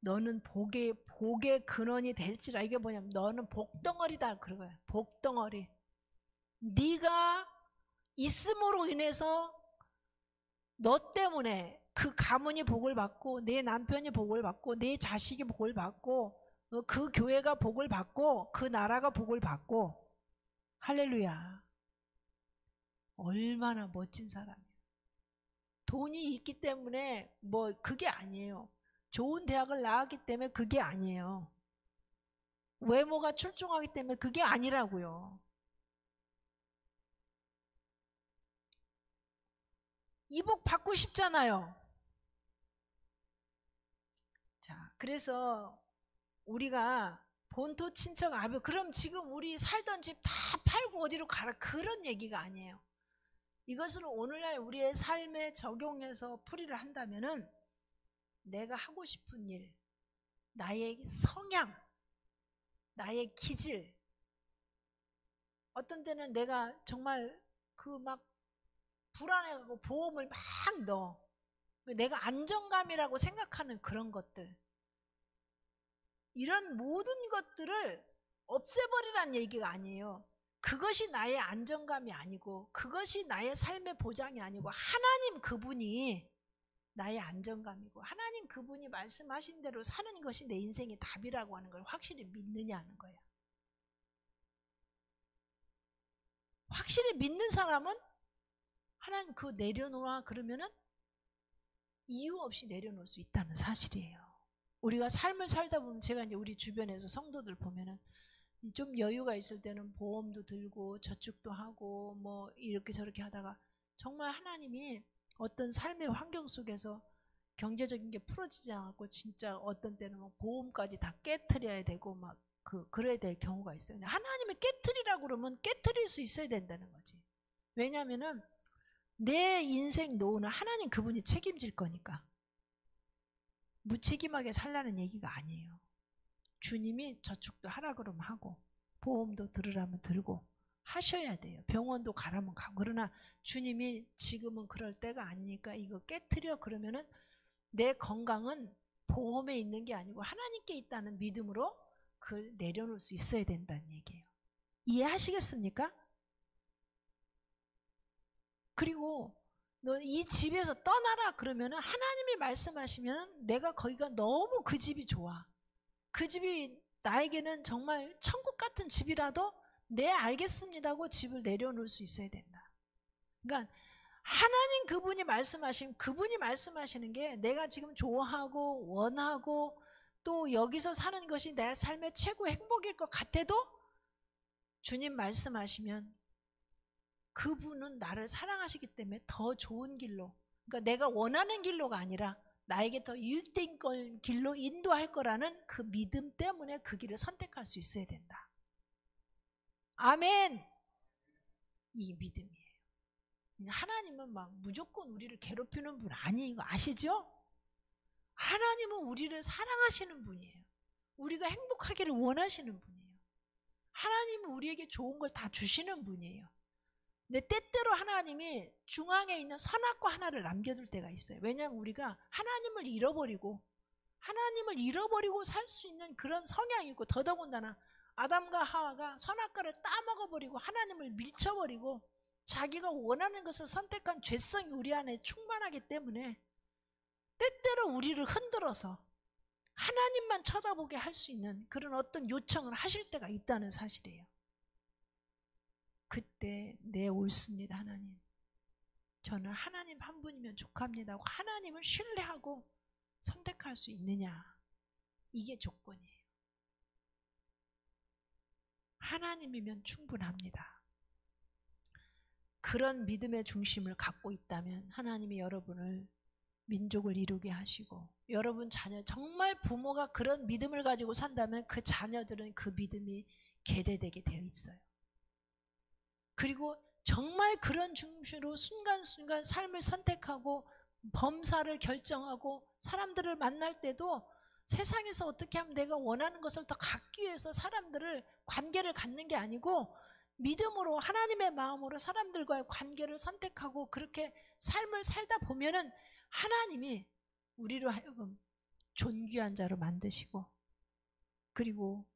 너는 복의 근원이 될지라. 이게 뭐냐면 너는 복덩어리다 그러고요. 복덩어리. 네가 있음으로 인해서 너 때문에 그 가문이 복을 받고 내 남편이 복을 받고 내 자식이 복을 받고 그 교회가 복을 받고 그 나라가 복을 받고. 할렐루야. 얼마나 멋진 사람이에요. 돈이 있기 때문에 뭐 그게 아니에요. 좋은 대학을 나왔기 때문에 그게 아니에요. 외모가 출중하기 때문에 그게 아니라고요. 이 복 받고 싶잖아요. 자, 그래서 우리가 본토 친척 아버, 그럼 지금 우리 살던 집 다 팔고 어디로 가라 그런 얘기가 아니에요. 이것을 오늘날 우리의 삶에 적용해서 풀이를 한다면은 내가 하고 싶은 일, 나의 성향, 나의 기질, 어떤 때는 내가 정말 그 막 불안해가고 보험을 막 넣어. 내가 안정감이라고 생각하는 그런 것들. 이런 모든 것들을 없애버리란 얘기가 아니에요. 그것이 나의 안정감이 아니고 그것이 나의 삶의 보장이 아니고 하나님 그분이 나의 안정감이고 하나님 그분이 말씀하신 대로 사는 것이 내 인생의 답이라고 하는 걸 확실히 믿느냐는 거야. 확실히 믿는 사람은 하나님 그거 내려놓아 그러면은 이유 없이 내려놓을 수 있다는 사실이에요. 우리가 삶을 살다 보면 제가 이제 우리 주변에서 성도들 보면은 좀 여유가 있을 때는 보험도 들고 저축도 하고 뭐 이렇게 저렇게 하다가 정말 하나님이 어떤 삶의 환경 속에서 경제적인 게 풀어지지 않고 진짜 어떤 때는 막 보험까지 다 깨트려야 되고 막 그래야 될 경우가 있어요. 하나님이 깨트리라고 그러면 깨트릴 수 있어야 된다는 거지. 왜냐하면은 내 인생 노후는 하나님 그분이 책임질 거니까. 무책임하게 살라는 얘기가 아니에요. 주님이 저축도 하라 그러면 하고 보험도 들으라면 들고 하셔야 돼요. 병원도 가라면 가고. 그러나 주님이 지금은 그럴 때가 아니니까 이거 깨트려 그러면은 내 건강은 보험에 있는 게 아니고 하나님께 있다는 믿음으로 그걸 내려놓을 수 있어야 된다는 얘기예요. 이해하시겠습니까? 그리고 너 이 집에서 떠나라 그러면은 하나님이 말씀하시면 내가 거기가 너무 그 집이 좋아. 그 집이 나에게는 정말 천국 같은 집이라도 네 알겠습니다고 집을 내려놓을 수 있어야 된다. 그러니까 하나님 그분이 말씀하시는 게 내가 지금 좋아하고 원하고 또 여기서 사는 것이 내 삶의 최고 행복일 것 같아도 주님 말씀하시면 그분은 나를 사랑하시기 때문에 더 좋은 길로, 그러니까 내가 원하는 길로가 아니라 나에게 더 유익된 길로 인도할 거라는 그 믿음 때문에 그 길을 선택할 수 있어야 된다. 아멘. 이 믿음이에요. 하나님은 막 무조건 우리를 괴롭히는 분 아니에요. 이거 아시죠? 하나님은 우리를 사랑하시는 분이에요. 우리가 행복하기를 원하시는 분이에요. 하나님은 우리에게 좋은 걸 다 주시는 분이에요. 근데 때때로 하나님이 중앙에 있는 선악과 하나를 남겨둘 때가 있어요. 왜냐하면 우리가 하나님을 잃어버리고 살 수 있는 그런 성향이 있고 더더군다나 아담과 하와가 선악과를 따먹어버리고 하나님을 밀쳐버리고 자기가 원하는 것을 선택한 죄성이 우리 안에 충만하기 때문에 때때로 우리를 흔들어서 하나님만 쳐다보게 할 수 있는 그런 어떤 요청을 하실 때가 있다는 사실이에요. 그때 네 옳습니다 하나님. 저는 하나님 한 분이면 족합니다 하고 하나님을 신뢰하고 선택할 수 있느냐. 이게 조건이에요. 하나님이면 충분합니다. 그런 믿음의 중심을 갖고 있다면 하나님이 여러분을 민족을 이루게 하시고 여러분 자녀 정말 부모가 그런 믿음을 가지고 산다면 그 자녀들은 그 믿음이 계대되게 되어 있어요. 그리고 정말 그런 중심으로 순간순간 삶을 선택하고 범사를 결정하고 사람들을 만날 때도 세상에서 어떻게 하면 내가 원하는 것을 더 갖기 위해서 사람들을 관계를 갖는 게 아니고 믿음으로 하나님의 마음으로 사람들과의 관계를 선택하고 그렇게 삶을 살다 보면은 하나님이 우리로 하여금 존귀한 자로 만드시고 그리고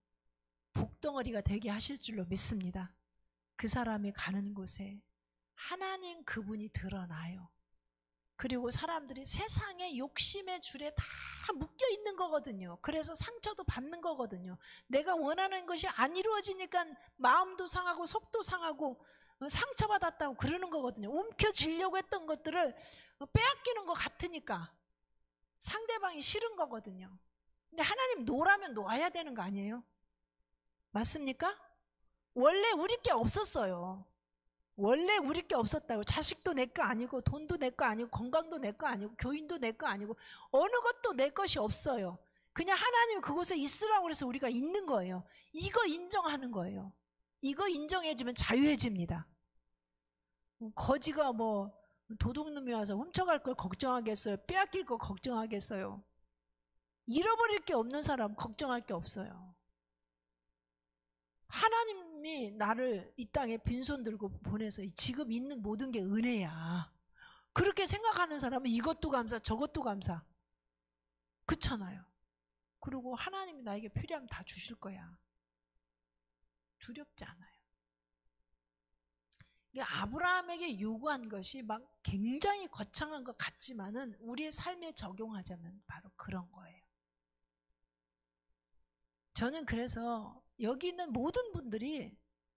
복덩어리가 되게 하실 줄로 믿습니다. 그 사람이 가는 곳에 하나님 그분이 드러나요. 그리고 사람들이 세상의 욕심의 줄에 다 묶여 있는 거거든요. 그래서 상처도 받는 거거든요. 내가 원하는 것이 안 이루어지니까 마음도 상하고 속도 상하고 상처받았다고 그러는 거거든요. 움켜쥐려고 했던 것들을 빼앗기는 것 같으니까 상대방이 싫은 거거든요. 근데 하나님 놓으라면 놓아야 되는 거 아니에요? 맞습니까? 원래 우리 게 없었어요. 원래 우리 게 없었다고. 자식도 내 거 아니고 돈도 내 거 아니고 건강도 내 거 아니고 교인도 내 거 아니고 어느 것도 내 것이 없어요. 그냥 하나님이 그곳에 있으라고 해서 우리가 있는 거예요. 이거 인정하는 거예요. 이거 인정해주면 자유해집니다. 거지가 뭐 도둑놈이 와서 훔쳐갈 걸 걱정하겠어요? 빼앗길 거 걱정하겠어요? 잃어버릴 게 없는 사람 걱정할 게 없어요. 하나님이 나를 이 땅에 빈손 들고 보내서 지금 있는 모든 게 은혜야. 그렇게 생각하는 사람은 이것도 감사, 저것도 감사. 그렇잖아요. 그리고 하나님이 나에게 필요하면 다 주실 거야. 두렵지 않아요. 아브라함에게 요구한 것이 막 굉장히 거창한 것 같지만은 우리의 삶에 적용하자면 바로 그런 거예요. 저는 그래서 여기 있는 모든 분들이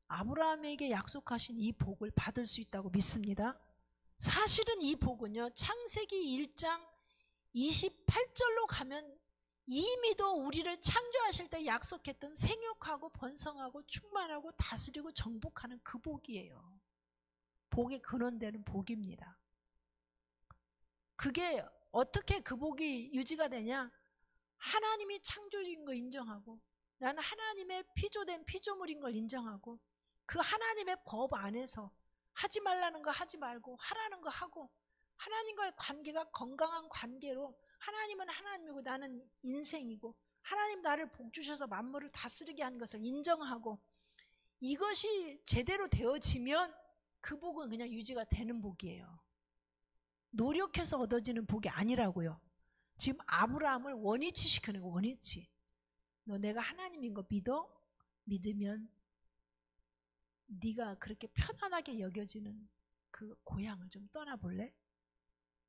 아브라함에게 약속하신 이 복을 받을 수 있다고 믿습니다. 사실은 이 복은요, 창세기 1장 28절로 가면 이미도 우리를 창조하실 때 약속했던 생육하고 번성하고 충만하고 다스리고 정복하는 그 복이에요. 복의 근원되는 복입니다. 그게 어떻게 그 복이 유지가 되냐? 하나님이 창조인 걸 인정하고 나는 하나님의 피조된 피조물인 걸 인정하고 그 하나님의 법 안에서 하지 말라는 거 하지 말고 하라는 거 하고 하나님과의 관계가 건강한 관계로 하나님은 하나님이고 나는 인생이고 하나님 나를 복 주셔서 만물을 다스리게 한 것을 인정하고 이것이 제대로 되어지면 그 복은 그냥 유지가 되는 복이에요. 노력해서 얻어지는 복이 아니라고요. 지금 아브라함을 원위치 시키는 거. 원위치. 너 내가 하나님인 거 믿어? 믿으면 네가 그렇게 편안하게 여겨지는 그 고향을 좀 떠나볼래?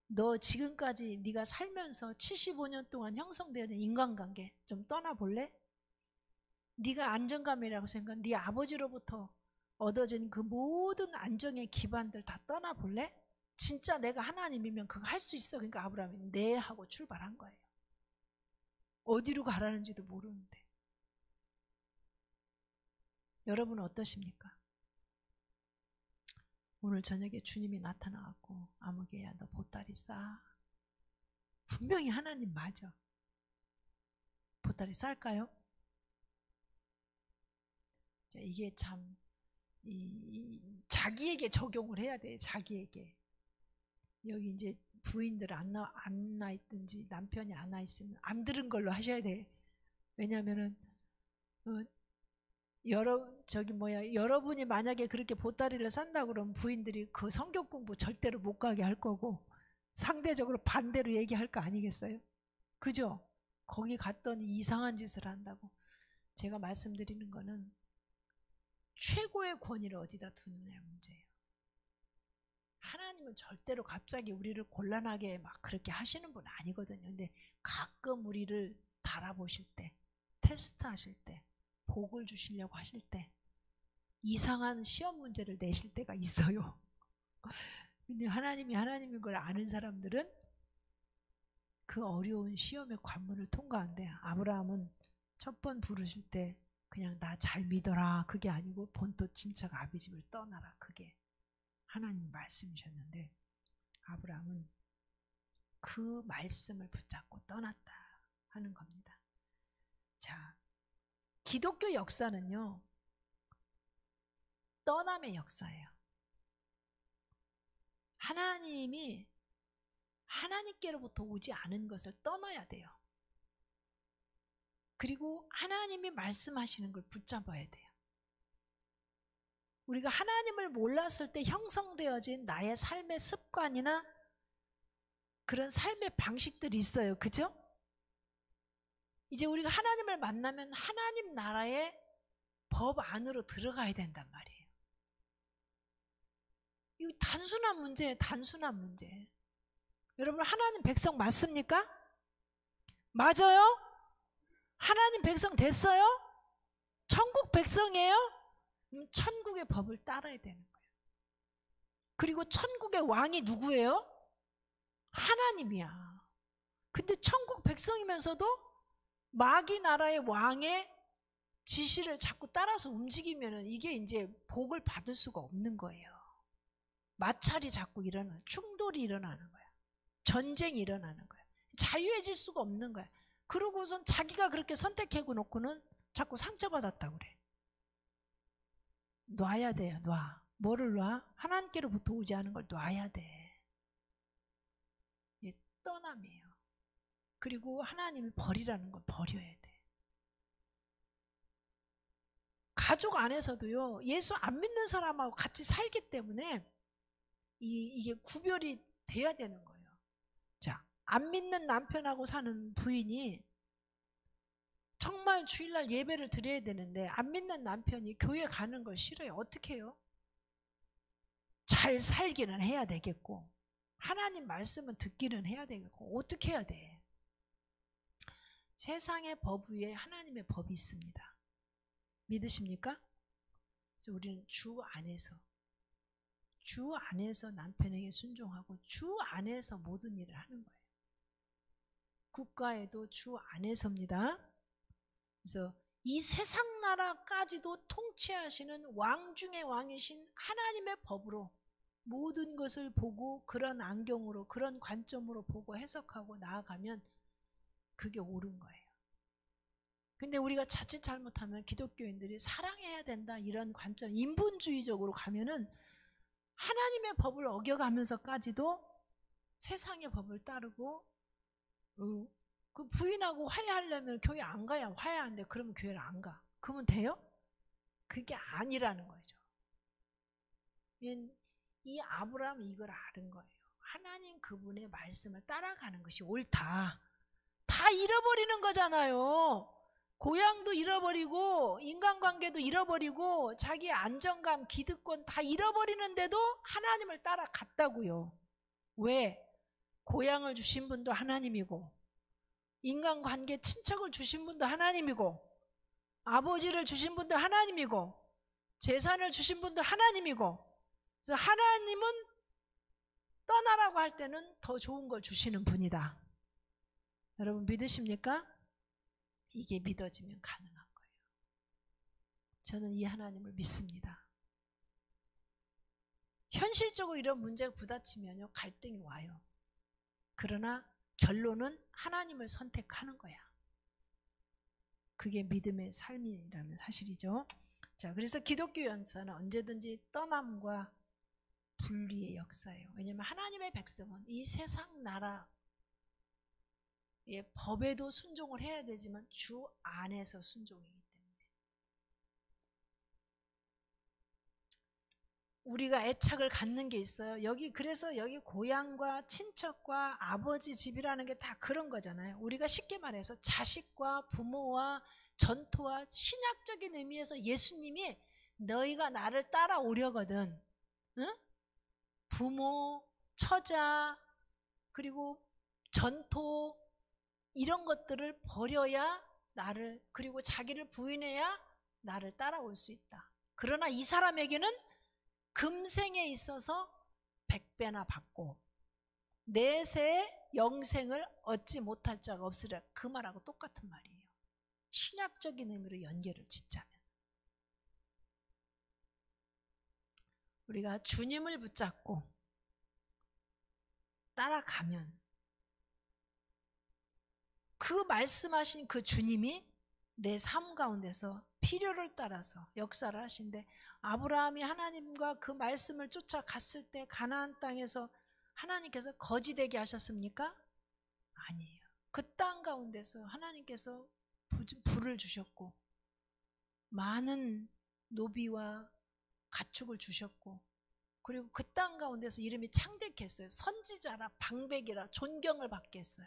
너 지금까지 네가 살면서 75년 동안 형성되어 있는 인간관계 좀 떠나볼래? 네가 안정감이라고 생각한 네 아버지로부터 얻어진 그 모든 안정의 기반들 다 떠나볼래? 진짜 내가 하나님이면 그거 할 수 있어. 그러니까 아브라함이 네 하고 출발한 거예요. 어디로 가라는지도 모르는데. 여러분은 어떠십니까? 오늘 저녁에 주님이 나타나갖고 아무개야 너 보따리 싸. 분명히 하나님 맞아. 보따리 쌀까요? 이게 참 자기에게 적용을 해야 돼. 자기에게. 여기 이제 부인들 안 나 있든지 남편이 안 나 있으면 안 들은 걸로 하셔야 돼. 왜냐면은 여러분이 만약에 그렇게 보따리를 산다 그러면 부인들이 그 성경 공부 절대로 못 가게 할 거고 상대적으로 반대로 얘기할 거 아니겠어요? 그죠? 거기 갔더니 이상한 짓을 한다고. 제가 말씀드리는 거는 최고의 권위를 어디다 두느냐 문제예요. 하나님은 절대로 갑자기 우리를 곤란하게 막 그렇게 하시는 분 아니거든요. 근데 가끔 우리를 달아보실 때, 테스트하실 때, 복을 주시려고 하실 때 이상한 시험 문제를 내실 때가 있어요. 근데 하나님이 하나님인 걸 아는 사람들은 그 어려운 시험의 관문을 통과한대. 아브라함은 첫 번 부르실 때 그냥 나 잘 믿어라 그게 아니고 본토 친척 아비 집을 떠나라 그게 하나님 말씀이셨는데 아브라함은 그 말씀을 붙잡고 떠났다 하는 겁니다. 자, 기독교 역사는요 떠남의 역사예요. 하나님이 하나님께로부터 오지 않은 것을 떠나야 돼요. 그리고 하나님이 말씀하시는 걸 붙잡아야 돼요. 우리가 하나님을 몰랐을 때 형성되어진 나의 삶의 습관이나 그런 삶의 방식들이 있어요. 그죠? 이제 우리가 하나님을 만나면 하나님 나라의 법 안으로 들어가야 된단 말이에요. 이거 단순한 문제예요. 단순한 문제. 여러분 하나님 백성 맞습니까? 맞아요? 하나님 백성 됐어요? 천국 백성이에요? 천국의 법을 따라야 되는 거예요. 그리고 천국의 왕이 누구예요? 하나님이야. 근데 천국 백성이면서도 마귀 나라의 왕의 지시를 자꾸 따라서 움직이면 이게 이제 복을 받을 수가 없는 거예요. 마찰이 자꾸 일어나요. 충돌이 일어나는 거야. 전쟁이 일어나는 거야. 자유해질 수가 없는 거야. 그러고선 자기가 그렇게 선택해 놓고는 자꾸 상처받았다고 그래. 놔야 돼요. 놔. 뭐를 놔? 하나님께로부터 오지 않은 걸 놔야 돼. 이게 떠남이에요. 그리고 하나님을 버리라는 걸 버려야 돼. 가족 안에서도요, 예수 안 믿는 사람하고 같이 살기 때문에 이게 구별이 돼야 되는 거예요. 자, 안 믿는 남편하고 사는 부인이 정말 주일날 예배를 드려야 되는데 안 믿는 남편이 교회 가는 걸 싫어요. 어떻게 해요? 잘 살기는 해야 되겠고 하나님 말씀은 듣기는 해야 되겠고 어떻게 해야 돼? 세상의 법 위에 하나님의 법이 있습니다. 믿으십니까? 그래서 우리는 주 안에서 남편에게 순종하고 주 안에서 모든 일을 하는 거예요. 국가에도 주 안에서입니다. 그래서 이 세상 나라까지도 통치하시는 왕 중의 왕이신 하나님의 법으로 모든 것을 보고 그런 안경으로 그런 관점으로 보고 해석하고 나아가면 그게 옳은 거예요. 근데 우리가 자칫 잘못하면 기독교인들이 사랑해야 된다 이런 관점, 인본주의적으로 가면은 하나님의 법을 어겨가면서까지도 세상의 법을 따르고 그 부인하고 화해하려면 교회 안 가야 화해하는데 그러면 교회를 안 가. 그러면 돼요? 그게 아니라는 거죠. 이 아브라함이 이걸 아는 거예요. 하나님 그분의 말씀을 따라가는 것이 옳다. 다 잃어버리는 거잖아요. 고향도 잃어버리고 인간관계도 잃어버리고 자기의 안정감, 기득권 다 잃어버리는데도 하나님을 따라갔다고요. 왜? 고향을 주신 분도 하나님이고 인간관계 친척을 주신 분도 하나님이고 아버지를 주신 분도 하나님이고 재산을 주신 분도 하나님이고 그래서 하나님은 떠나라고 할 때는 더 좋은 걸 주시는 분이다. 여러분 믿으십니까? 이게 믿어지면 가능한 거예요. 저는 이 하나님을 믿습니다. 현실적으로 이런 문제가 부딪히면요 갈등이 와요. 그러나 결론은 하나님을 선택하는 거야. 그게 믿음의 삶이라는 사실이죠. 자, 그래서 기독교 역사는 언제든지 떠남과 분리의 역사예요. 왜냐하면 하나님의 백성은 이 세상 나라의 법에도 순종을 해야 되지만 주 안에서 순종이기 때문에 우리가 애착을 갖는 게 있어요. 그래서 여기 고향과 친척과 아버지 집이라는 게 다 그런 거잖아요. 우리가 쉽게 말해서 자식과 부모와 전토와 신약적인 의미에서 예수님이 너희가 나를 따라오려거든. 응? 부모, 처자, 그리고 전토 이런 것들을 버려야 나를 그리고 자기를 부인해야 나를 따라올 수 있다. 그러나 이 사람에게는 금생에 있어서 100배나 받고 내세 영생을 얻지 못할 자가 없으리라. 그 말하고 똑같은 말이에요. 신약적인 의미로 연결을 짓자면 우리가 주님을 붙잡고 따라가면 그 말씀하신 그 주님이 내 삶 가운데서 필요를 따라서 역사를 하신데 아브라함이 하나님과 그 말씀을 쫓아갔을 때 가나안 땅에서 하나님께서 거지되게 하셨습니까? 아니에요. 그 땅 가운데서 하나님께서 불을 주셨고 많은 노비와 가축을 주셨고 그리고 그 땅 가운데서 이름이 창대했어요. 선지자라 방백이라 존경을 받게 했어요.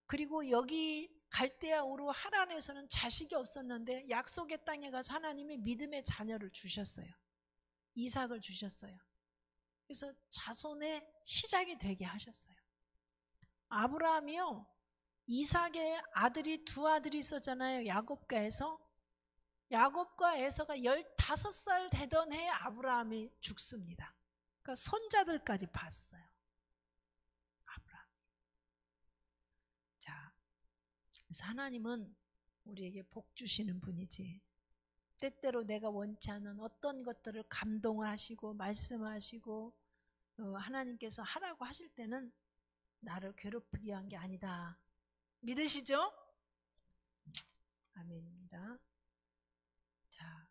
그리고 여기 갈대아 우르 하란에서는 자식이 없었는데 약속의 땅에 가서 하나님이 믿음의 자녀를 주셨어요. 이삭을 주셨어요. 그래서 자손의 시작이 되게 하셨어요. 아브라함이요 이삭의 아들이 두 아들이 있었잖아요. 야곱과 에서. 야곱과 에서가 15살 되던 해에 아브라함이 죽습니다. 그러니까 손자들까지 봤어요. 아브라함. 자, 그래서 하나님은 우리에게 복 주시는 분이지 때때로 내가 원치 않은 어떤 것들을 감동을 하시고 말씀하시고 하나님께서 하라고 하실 때는 나를 괴롭히기 위한 게 아니다. 믿으시죠? 아멘입니다. 자,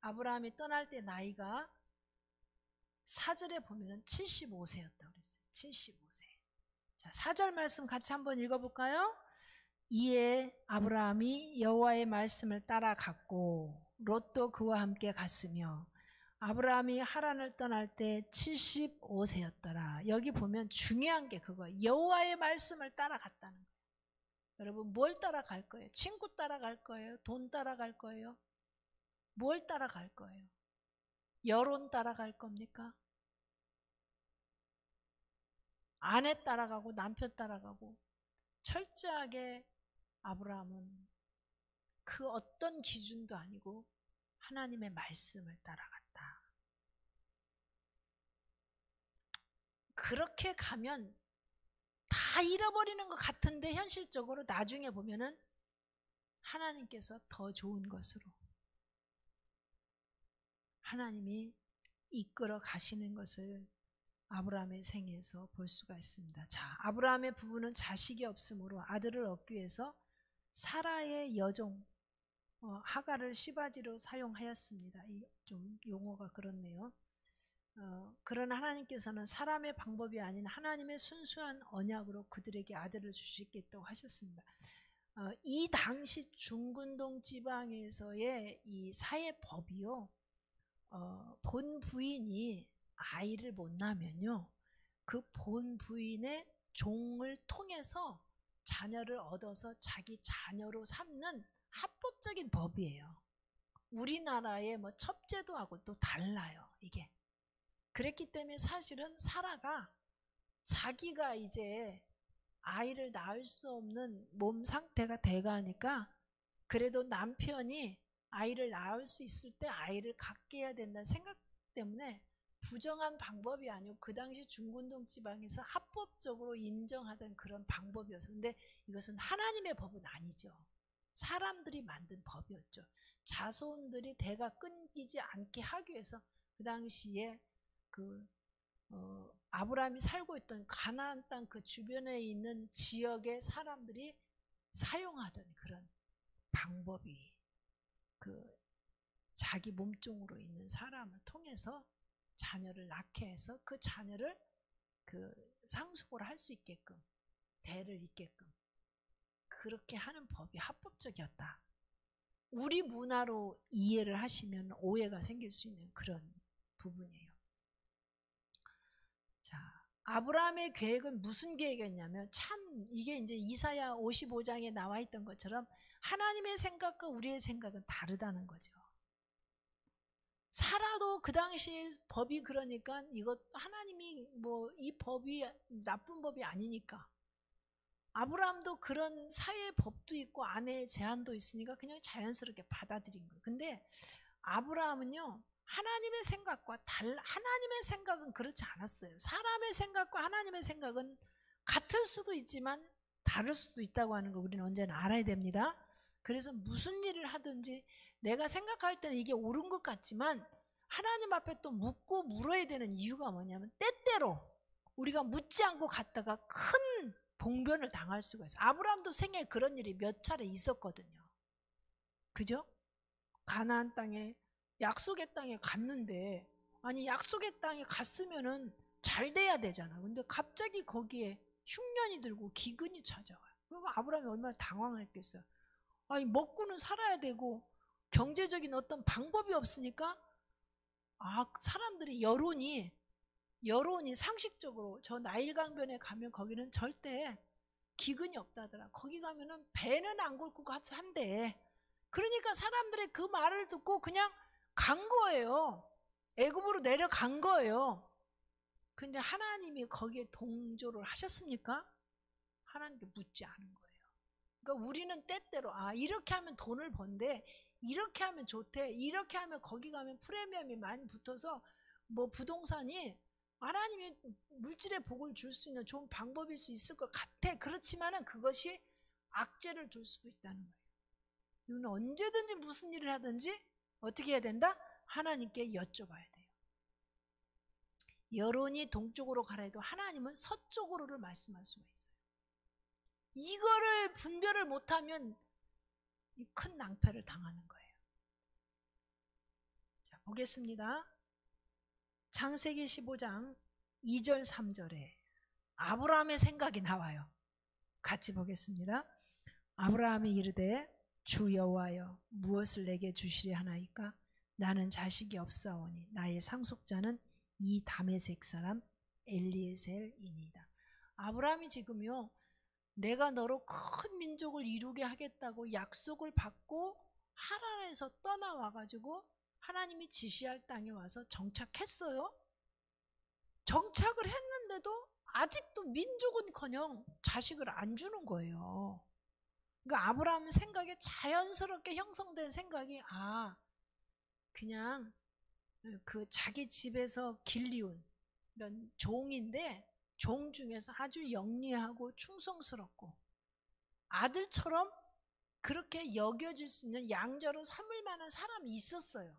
아브라함이 떠날 때 나이가 4절에 보면 75세였다고 그랬어요. 75세. 자, 4절 말씀 같이 한번 읽어볼까요? 이에 아브라함이 여호와의 말씀을 따라갔고 롯도 그와 함께 갔으며 아브라함이 하란을 떠날 때 75세였더라. 여기 보면 중요한 게 그거예요. 여호와의 말씀을 따라갔다는 거예요. 여러분 뭘 따라갈 거예요? 친구 따라갈 거예요? 돈 따라갈 거예요? 뭘 따라갈 거예요? 여론 따라갈 겁니까? 아내 따라가고 남편 따라가고. 철저하게 아브라함은 그 어떤 기준도 아니고 하나님의 말씀을 따라갔다. 그렇게 가면 다 잃어버리는 것 같은데 현실적으로 나중에 보면은 하나님께서 더 좋은 것으로 하나님이 이끌어 가시는 것을 아브라함의 생애에서 볼 수가 있습니다. 자, 아브라함의 부부는 자식이 없으므로 아들을 얻기 위해서 사라의 여종 하갈을 시바지로 사용하였습니다. 좀 용어가 그렇네요. 그러나 하나님께서는 사람의 방법이 아닌 하나님의 순수한 언약으로 그들에게 아들을 주시겠다고 하셨습니다. 이 당시 중근동 지방에서의 이 사회법이요, 본 부인이 아이를 못 낳으면요, 그 본 부인의 종을 통해서 자녀를 얻어서 자기 자녀로 삼는 합법적인 법이에요. 우리나라의 뭐 첩제도하고 또 달라요, 이게. 그랬기 때문에 사실은 사라가 자기가 이제 아이를 낳을 수 없는 몸 상태가 돼가니까 그래도 남편이 아이를 낳을 수 있을 때 아이를 갖게 해야 된다는 생각 때문에 부정한 방법이 아니고 그 당시 중근동 지방에서 합법적으로 인정하던 그런 방법이었어요. 근데 이것은 하나님의 법은 아니죠. 사람들이 만든 법이었죠. 자손들이 대가 끊기지 않게 하기 위해서 그 당시에 아브라함이 살고 있던 가나안 땅 그 주변에 있는 지역의 사람들이 사용하던 그런 방법이 자기 몸종으로 있는 사람을 통해서 자녀를 낳게 해서 그 자녀를 상속을 할 수 있게끔, 대를 잇게끔 그렇게 하는 법이 합법적이었다. 우리 문화로 이해를 하시면 오해가 생길 수 있는 그런 부분이에요. 자, 아브라함의 계획은 무슨 계획이었냐면, 참 이게 이제 이사야 55장에 나와 있던 것처럼 하나님의 생각과 우리의 생각은 다르다는 거죠. 사라도 그 당시에 법이 그러니까 이것 하나님이 이 법이 나쁜 법이 아니니까, 아브라함도 그런 사회의 법도 있고 아내의 제한도 있으니까 그냥 자연스럽게 받아들인 거예요. 근데 아브라함은요, 하나님의 생각과 하나님의 생각은 그렇지 않았어요. 사람의 생각과 하나님의 생각은 같을 수도 있지만 다를 수도 있다고 하는 거 우리는 언제나 알아야 됩니다. 그래서 무슨 일을 하든지 내가 생각할 때는 이게 옳은 것 같지만 하나님 앞에 또 묻고 물어야 되는 이유가 뭐냐면, 때때로 우리가 묻지 않고 갔다가 큰 봉변을 당할 수가 있어요. 아브라함도 생애에 그런 일이 몇 차례 있었거든요. 그죠? 가나안 땅에, 약속의 땅에 갔는데, 아니 약속의 땅에 갔으면은 잘 돼야 되잖아. 근데 갑자기 거기에 흉년이 들고 기근이 찾아와요. 그리고 아브라함이 얼마나 당황했겠어요. 아니 먹고는 살아야 되고 경제적인 어떤 방법이 없으니까 사람들이 여론이 상식적으로 저 나일강변에 가면 거기는 절대 기근이 없다더라. 거기 가면은 배는 안 굴고 한대. 그러니까 사람들의 그 말을 듣고 그냥 간 거예요. 애굽으로 내려간 거예요. 근데 하나님이 거기에 동조를 하셨습니까? 하나님께 묻지 않은 거예요. 그러니까 우리는 때때로 이렇게 하면 돈을 번대, 이렇게 하면 좋대, 이렇게 하면 거기 가면 프리미엄이 많이 붙어서 부동산이 하나님이 물질의 복을 줄 수 있는 좋은 방법일 수 있을 것 같아. 그렇지만은 그것이 악재를 줄 수도 있다는 거예요. 이거는 언제든지 무슨 일을 하든지 어떻게 해야 된다? 하나님께 여쭤봐야 돼요. 여론이 동쪽으로 가라 해도 하나님은 서쪽으로를 말씀할 수가 있어요. 이거를 분별을 못하면 큰 낭패를 당하는 거예요. 자, 보겠습니다. 창세기 15장 2절 3절에 아브라함의 생각이 나와요. 같이 보겠습니다. 아브라함이 이르되 주 여호와여 무엇을 내게 주시리 하나이까? 나는 자식이 없사오니 나의 상속자는 이 다메섹 사람 엘리에셀이니이다. 아브라함이 지금요, 내가 너로 큰 민족을 이루게 하겠다고 약속을 받고 하란에서 떠나와가지고 하나님이 지시할 땅에 와서 정착했어요. 정착을 했는데도 아직도 민족은커녕 자식을 안 주는 거예요. 그러니까 아브라함 생각에 자연스럽게 형성된 생각이, 그냥 그 자기 집에서 길리운 이런 종인데 종 중에서 아주 영리하고 충성스럽고 아들처럼 그렇게 여겨질 수 있는 양자로 삼을 만한 사람이 있었어요.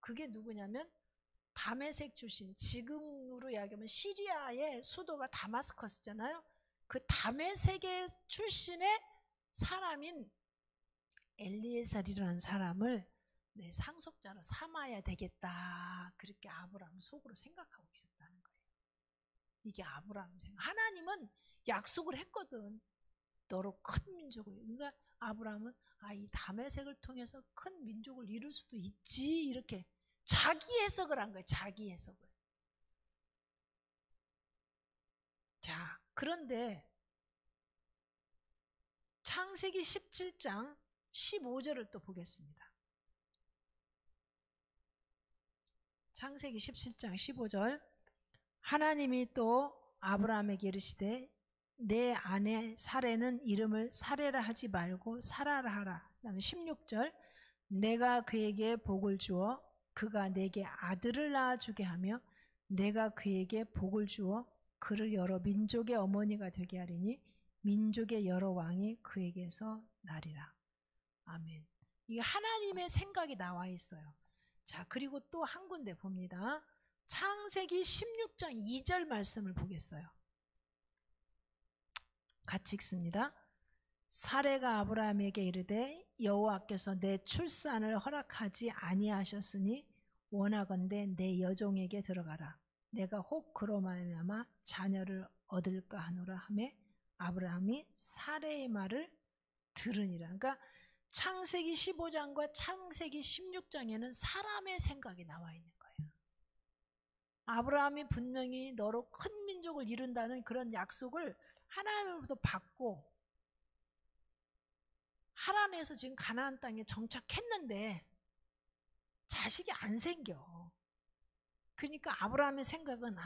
그게 누구냐면 다메섹 출신, 지금으로 이야기하면 시리아의 수도가 다마스커스잖아요. 그 다메섹의 출신의 사람인 엘리에셀이라는 사람을 내 상속자로 삼아야 되겠다. 그렇게 아브라함은 속으로 생각하고 있었다는 거예요. 이게 아브라함 생각. 하나님은 약속을 했거든. 너로 큰 민족을. 그러니까 아브라함은 이 다메섹을 통해서 큰 민족을 이룰 수도 있지. 이렇게 자기 해석을 한 거예요. 자기 해석을. 자, 그런데 창세기 17장 15절을 또 보겠습니다. 창세기 17장 15절. 하나님이 또 아브라함에게 이르시되 내 아내 사레는 이름을 사레라 하지 말고 사라라 하라. 그다음에 16절. 내가 그에게 복을 주어 그가 내게 아들을 낳아주게 하며 내가 그에게 복을 주어 그를 여러 민족의 어머니가 되게 하리니 민족의 여러 왕이 그에게서 나리라. 아멘. 이게 하나님의 생각이 나와 있어요. 자, 그리고 또 한 군데 봅니다. 창세기 16장 2절 말씀을 보겠어요. 같이 읽습니다. 사레가 아브라함에게 이르되 여호와께서 내 출산을 허락하지 아니하셨으니 원하건대 내 여종에게 들어가라. 내가 혹 그로 말미암아 자녀를 얻을까 하노라 하매 아브라함이 사레의 말을 들으니라. 그러니까 창세기 15장과 창세기 16장에는 사람의 생각이 나와 있는 거예요. 아브라함이 분명히 너로 큰 민족을 이룬다는 그런 약속을 하나님으로부터 받고 하란에서 지금 가나안 땅에 정착했는데 자식이 안 생겨. 그러니까 아브라함의 생각은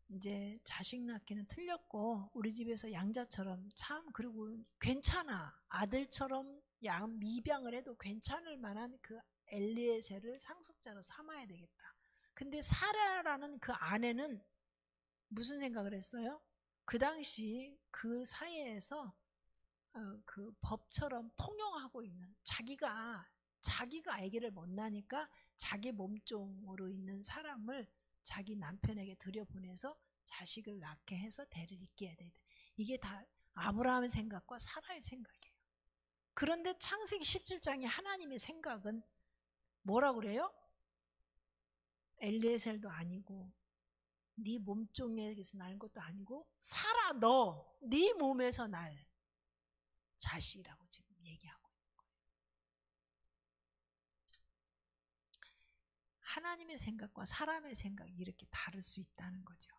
이제 자식 낳기는 틀렸고 우리 집에서 양자처럼 참 그리고 괜찮아. 아들처럼 양 미병을 해도 괜찮을 만한 그 엘리에셀을 상속자로 삼아야 되겠다. 근데 사라라는 그 아내는 무슨 생각을 했어요? 그 당시 그 사회에서 그 법처럼 통용하고 있는 자기가 아기를 못 낳으니까 자기 몸종으로 있는 사람을 자기 남편에게 들여보내서 자식을 낳게 해서 대를 잇게 해야 돼. 이게 다 아브라함의 생각과 사라의 생각이에요. 그런데 창세기 17장의 하나님의 생각은 뭐라고 그래요? 엘리에셀도 아니고 네 몸종에서 날 것도 아니고 사라 너 네 몸에서 날 자식이라고 지금 얘기하고 있는 거예요. 하나님의 생각과 사람의 생각이 이렇게 다를 수 있다는 거죠.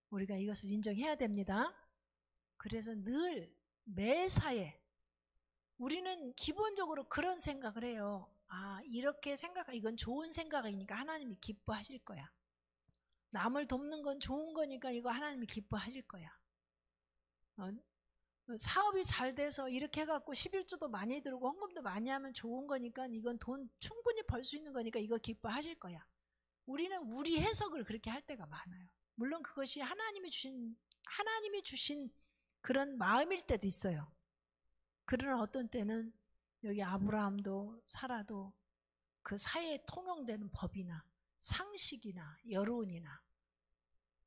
우리가 이것을 인정해야 됩니다. 그래서 늘 매사에 우리는 기본적으로 그런 생각을 해요. 이렇게 이건 좋은 생각이니까 하나님이 기뻐하실 거야. 남을 돕는 건 좋은 거니까 이거 하나님이 기뻐하실 거야. 사업이 잘 돼서 이렇게 해갖고 11조도 많이 들고 헌금도 많이 하면 좋은 거니까 이건 돈 충분히 벌 수 있는 거니까 이거 기뻐하실 거야. 우리는 우리 해석을 그렇게 할 때가 많아요. 물론 그것이 하나님이 주신 그런 마음일 때도 있어요. 그러나 어떤 때는 여기 아브라함도 사라도 그 사회에 통용되는 법이나 상식이나 여론이나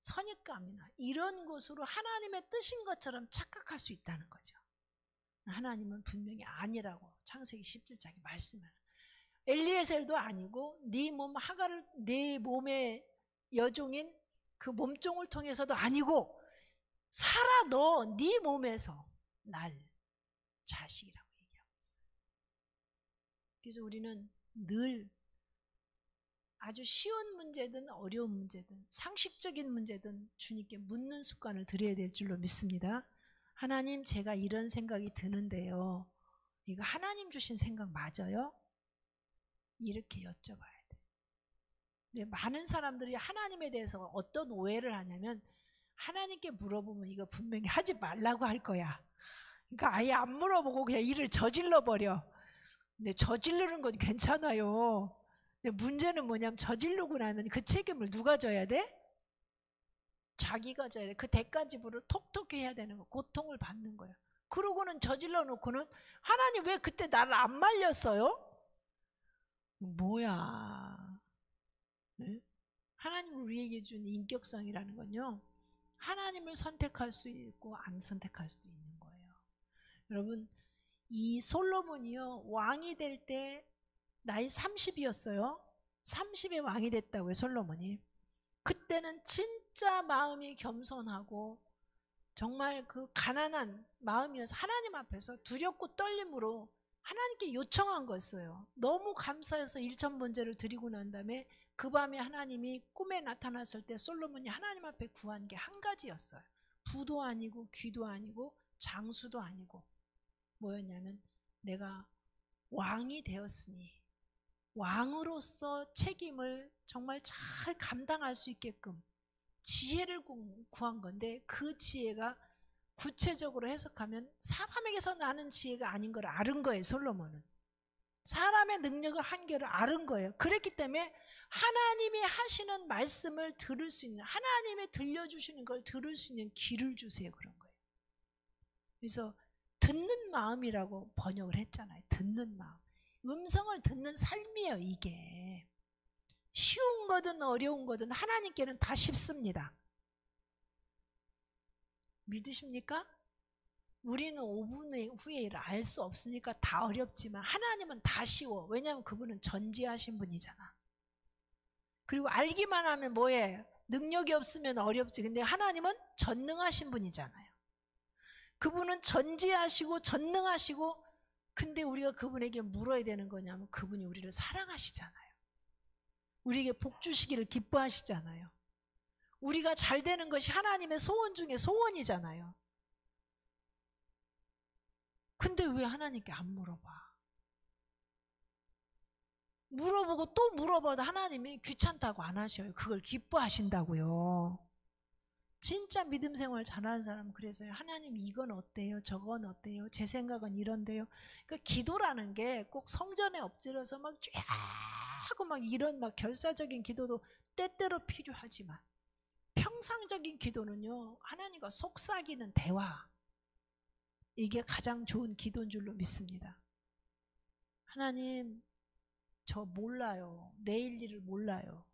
선입감이나 이런 것으로 하나님의 뜻인 것처럼 착각할 수 있다는 거죠. 하나님은 분명히 아니라고 창세기 17장에 말씀을. 엘리에셀도 아니고 네 몸의 여종인 그 몸종을 통해서도 아니고 살아 너 네 몸에서 날 자식이라고 얘기하고 있어요. 그래서 우리는 늘 아주 쉬운 문제든 어려운 문제든 상식적인 문제든 주님께 묻는 습관을 들여야 될 줄로 믿습니다. 하나님, 제가 이런 생각이 드는데요, 이거 하나님 주신 생각 맞아요? 이렇게 여쭤봐야 돼요. 근데 많은 사람들이 하나님에 대해서 어떤 오해를 하냐면, 하나님께 물어보면 이거 분명히 하지 말라고 할 거야. 그러니까 아예 안 물어보고 그냥 일을 저질러 버려. 근데 저지르는 건 괜찮아요. 근데 문제는 뭐냐면, 저지르고 나면 그 책임을 누가 져야 돼? 자기가 져야 돼. 그 대가지불을 톡톡히 해야 되는 거. 고통을 받는 거야. 그러고는 저질러 놓고는, 하나님 왜 그때 나를 안 말렸어요? 뭐야. 네? 하나님을 우리에게 준 인격성이라는 건요, 하나님을 선택할 수 있고 안 선택할 수도 있는 거예요. 여러분, 이 솔로몬이요, 왕이 될 때 나이 30이었어요. 30에 왕이 됐다고요, 솔로몬이. 그때는 진짜 마음이 겸손하고 정말 그 가난한 마음이어서 하나님 앞에서 두렵고 떨림으로 하나님께 요청한 거였어요. 너무 감사해서 일천번제를 드리고 난 다음에 그 밤에 하나님이 꿈에 나타났을 때 솔로몬이 하나님 앞에 구한 게 한 가지였어요. 부도 아니고 귀도 아니고 장수도 아니고 뭐였냐면, 내가 왕이 되었으니 왕으로서 책임을 정말 잘 감당할 수 있게끔 지혜를 구한 건데, 그 지혜가 구체적으로 해석하면 사람에게서 나는 지혜가 아닌 걸 알은 거예요. 솔로몬은 사람의 능력의 한계를 알은 거예요. 그랬기 때문에 하나님이 하시는 말씀을 들을 수 있는, 하나님이 들려주시는 걸 들을 수 있는 귀를 주세요. 그런 거예요. 그래서 듣는 마음이라고 번역을 했잖아요. 듣는 마음. 음성을 듣는 삶이에요. 이게 쉬운 거든 어려운 거든 하나님께는 다 쉽습니다. 믿으십니까? 우리는 5분 후에 일을 알 수 없으니까 다 어렵지만 하나님은 다 쉬워. 왜냐하면 그분은 전지하신 분이잖아. 그리고 알기만 하면 뭐해? 능력이 없으면 어렵지. 근데 하나님은 전능하신 분이잖아요. 그분은 전지하시고 전능하시고, 근데 우리가 그분에게 물어야 되는 거냐면, 그분이 우리를 사랑하시잖아요. 우리에게 복 주시기를 기뻐하시잖아요. 우리가 잘 되는 것이 하나님의 소원 중에 소원이잖아요. 근데 왜 하나님께 안 물어봐? 물어보고 또 물어봐도 하나님이 귀찮다고 안 하셔요. 그걸 기뻐하신다고요. 진짜 믿음 생활 잘하는 사람은 그래서요, 하나님 이건 어때요? 저건 어때요? 제 생각은 이런데요. 그러니까 기도라는 게 꼭 성전에 엎드려서 막 쫙 하고 막 이런 막 결사적인 기도도 때때로 필요하지만, 평상적인 기도는요, 하나님과 속삭이는 대화, 이게 가장 좋은 기도인 줄로 믿습니다. 하나님, 저 몰라요. 내일 일을 몰라요.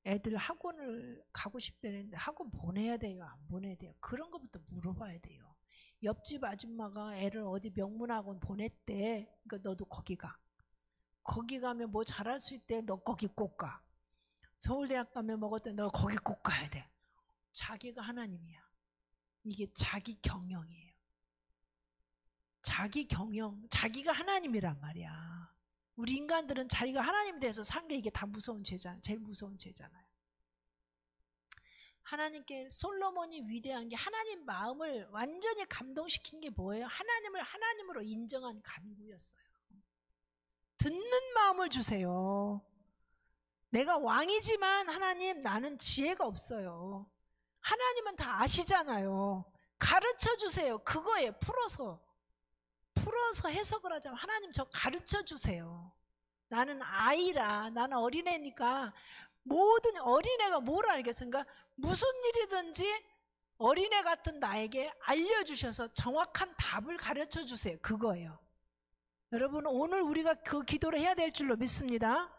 애들 학원을 가고 싶다는데 학원 보내야 돼요? 안 보내야 돼요? 그런 것부터 물어봐야 돼요. 옆집 아줌마가 애를 어디 명문학원 보냈대. 그러니까 너도 거기 가. 거기 가면 뭐 잘할 수 있대. 너 거기 꼭 가. 서울대학 가면 먹었대. 너 거기 꼭 가야 돼. 자기가 하나님이야. 이게 자기 경영이에요. 자기 경영, 자기가 하나님이란 말이야. 우리 인간들은 자기가 하나님에 대해서 산 게 이게 다 무서운 죄잖아요. 제일 무서운 죄잖아요. 하나님께 솔로몬이 위대한 게 하나님 마음을 완전히 감동시킨 게 뭐예요? 하나님을 하나님으로 인정한 간구였어요. 듣는 마음을 주세요. 내가 왕이지만 하나님, 나는 지혜가 없어요. 하나님은 다 아시잖아요. 가르쳐 주세요. 그거에 풀어서 해석을 하자면, 하나님 저 가르쳐 주세요. 나는 아이라, 나는 어린애니까 모든, 어린애가 뭘 알겠어? 그러니까 무슨 일이든지 어린애 같은 나에게 알려주셔서 정확한 답을 가르쳐 주세요. 그거예요. 여러분, 오늘 우리가 그 기도를 해야 될 줄로 믿습니다.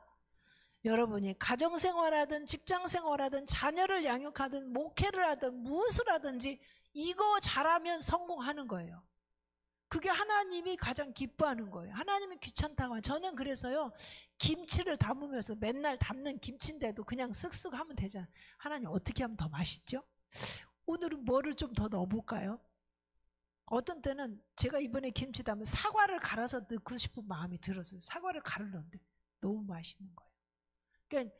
여러분이 가정생활하든 직장생활하든 자녀를 양육하든 목회를 하든 무엇을 하든지 이거 잘하면 성공하는 거예요. 그게 하나님이 가장 기뻐하는 거예요. 하나님이 귀찮다고 하면, 저는 그래서요, 김치를 담으면서 맨날 담는 김치인데도 그냥 쓱쓱 하면 되잖아요. 하나님 어떻게 하면 더 맛있죠? 오늘은 뭐를 좀 더 넣어볼까요? 어떤 때는 제가 이번에 김치 담으면 사과를 갈아서 넣고 싶은 마음이 들었어요. 사과를 갈아 넣었는데 너무 맛있는 거예요. 그러니까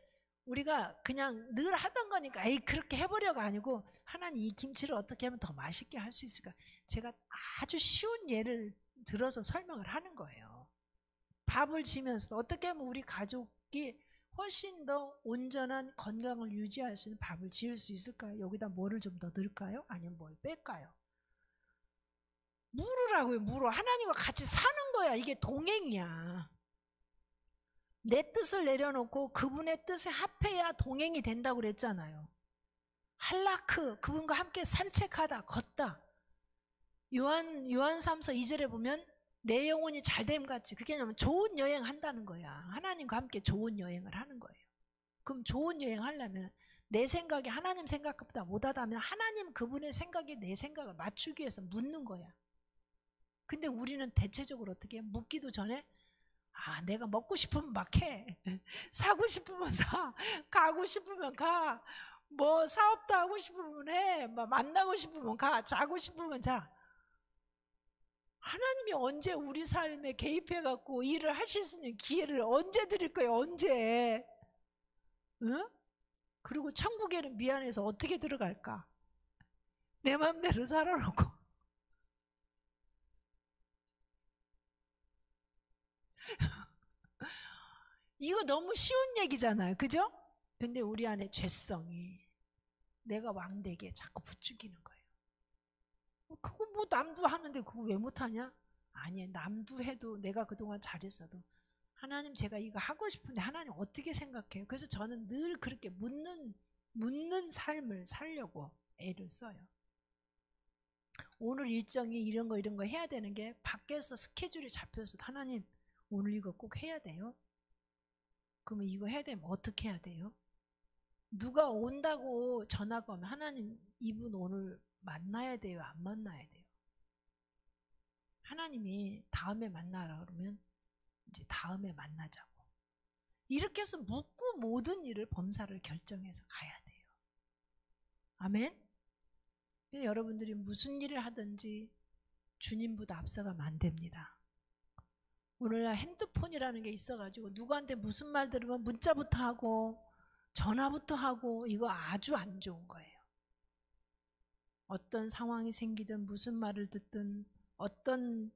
우리가 그냥 늘 하던 거니까 에이 그렇게 해보려고 아니고 하나님 이 김치를 어떻게 하면 더 맛있게 할 수 있을까? 제가 아주 쉬운 예를 들어서 설명을 하는 거예요. 밥을 지면서 어떻게 하면 우리 가족이 훨씬 더 온전한 건강을 유지할 수 있는 밥을 지을 수 있을까요? 여기다 뭐를 좀 더 넣을까요? 아니면 뭘 뺄까요? 물으라고요. 물어. 하나님과 같이 사는 거야. 이게 동행이야. 내 뜻을 내려놓고 그분의 뜻에 합해야 동행이 된다고 그랬잖아요. 할라크, 그분과 함께 산책하다, 걷다. 요한삼서 2절에 보면 내 영혼이 잘됨 같이, 그게 뭐냐면 좋은 여행 한다는 거야. 하나님과 함께 좋은 여행을 하는 거예요. 그럼 좋은 여행 하려면 내 생각이 하나님 생각보다 못하다면 하나님 그분의 생각이 내 생각을 맞추기 위해서 묻는 거야. 근데 우리는 대체적으로 어떻게 해? 묻기도 전에 내가 먹고 싶으면 막 해. 사고 싶으면 사. 가고 싶으면 가. 뭐 사업도 하고 싶으면 해. 뭐 만나고 싶으면 가. 자고 싶으면 자. 하나님이 언제 우리 삶에 개입해갖고 일을 하실 수 있는 기회를 언제 드릴 거예요? 언제? 응? 그리고 천국에는 미안해서 어떻게 들어갈까? 내 맘대로 살아놓고. 이거 너무 쉬운 얘기잖아요. 그죠? 근데 우리 안에 죄성이 내가 왕되게 자꾸 부추기는 거예요. 그거 뭐 남도 하는데 그거 왜 못하냐? 아니에요. 남도 해도 내가 그동안 잘했어도 하나님 제가 이거 하고 싶은데 하나님 어떻게 생각해요? 그래서 저는 늘 그렇게 묻는 삶을 살려고 애를 써요. 오늘 일정이 이런 거 해야 되는 게 밖에서 스케줄이 잡혀서 하나님 오늘 이거 꼭 해야 돼요? 그러면 이거 해야 되면 어떻게 해야 돼요? 누가 온다고 전화가 오면 하나님 이분 오늘 만나야 돼요? 안 만나야 돼요? 하나님이 다음에 만나라 그러면 이제 다음에 만나자고. 이렇게 해서 묻고 모든 일을 범사를 결정해서 가야 돼요. 아멘? 여러분들이 무슨 일을 하든지 주님보다 앞서가면 안 됩니다. 오늘날 핸드폰이라는 게 있어가지고 누구한테 무슨 말 들으면 문자부터 하고 전화부터 하고 이거 아주 안 좋은 거예요. 어떤 상황이 생기든 무슨 말을 듣든 어떤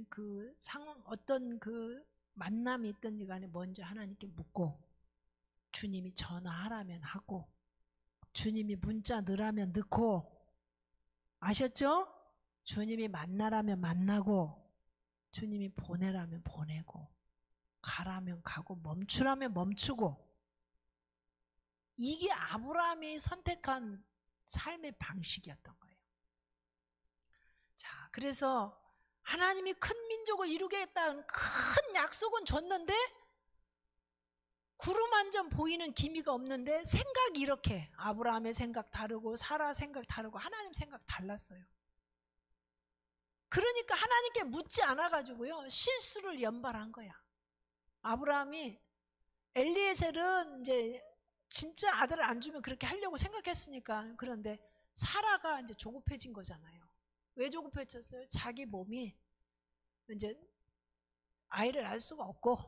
그 상황, 어떤 그 만남이 있든지 간에 먼저 하나님께 묻고 주님이 전화하라면 하고 주님이 문자 넣으라면 넣고 아셨죠? 주님이 만나라면 만나고 주님이 보내라면 보내고 가라면 가고 멈추라면 멈추고 이게 아브라함이 선택한 삶의 방식이었던 거예요. 자, 그래서 하나님이 큰 민족을 이루겠다는 큰 약속은 줬는데 구름 한 점 보이는 기미가 없는데 생각이 이렇게 아브라함의 생각 다르고 사라 생각 다르고 하나님 생각 달랐어요. 그러니까 하나님께 묻지 않아가지고요 실수를 연발한 거야. 아브라함이 엘리에셀은 이제 진짜 아들을 안 주면 그렇게 하려고 생각했으니까 그런데 사라가 이제 조급해진 거잖아요. 왜 조급해졌어요? 자기 몸이 이제 아이를 낳을 수가 없고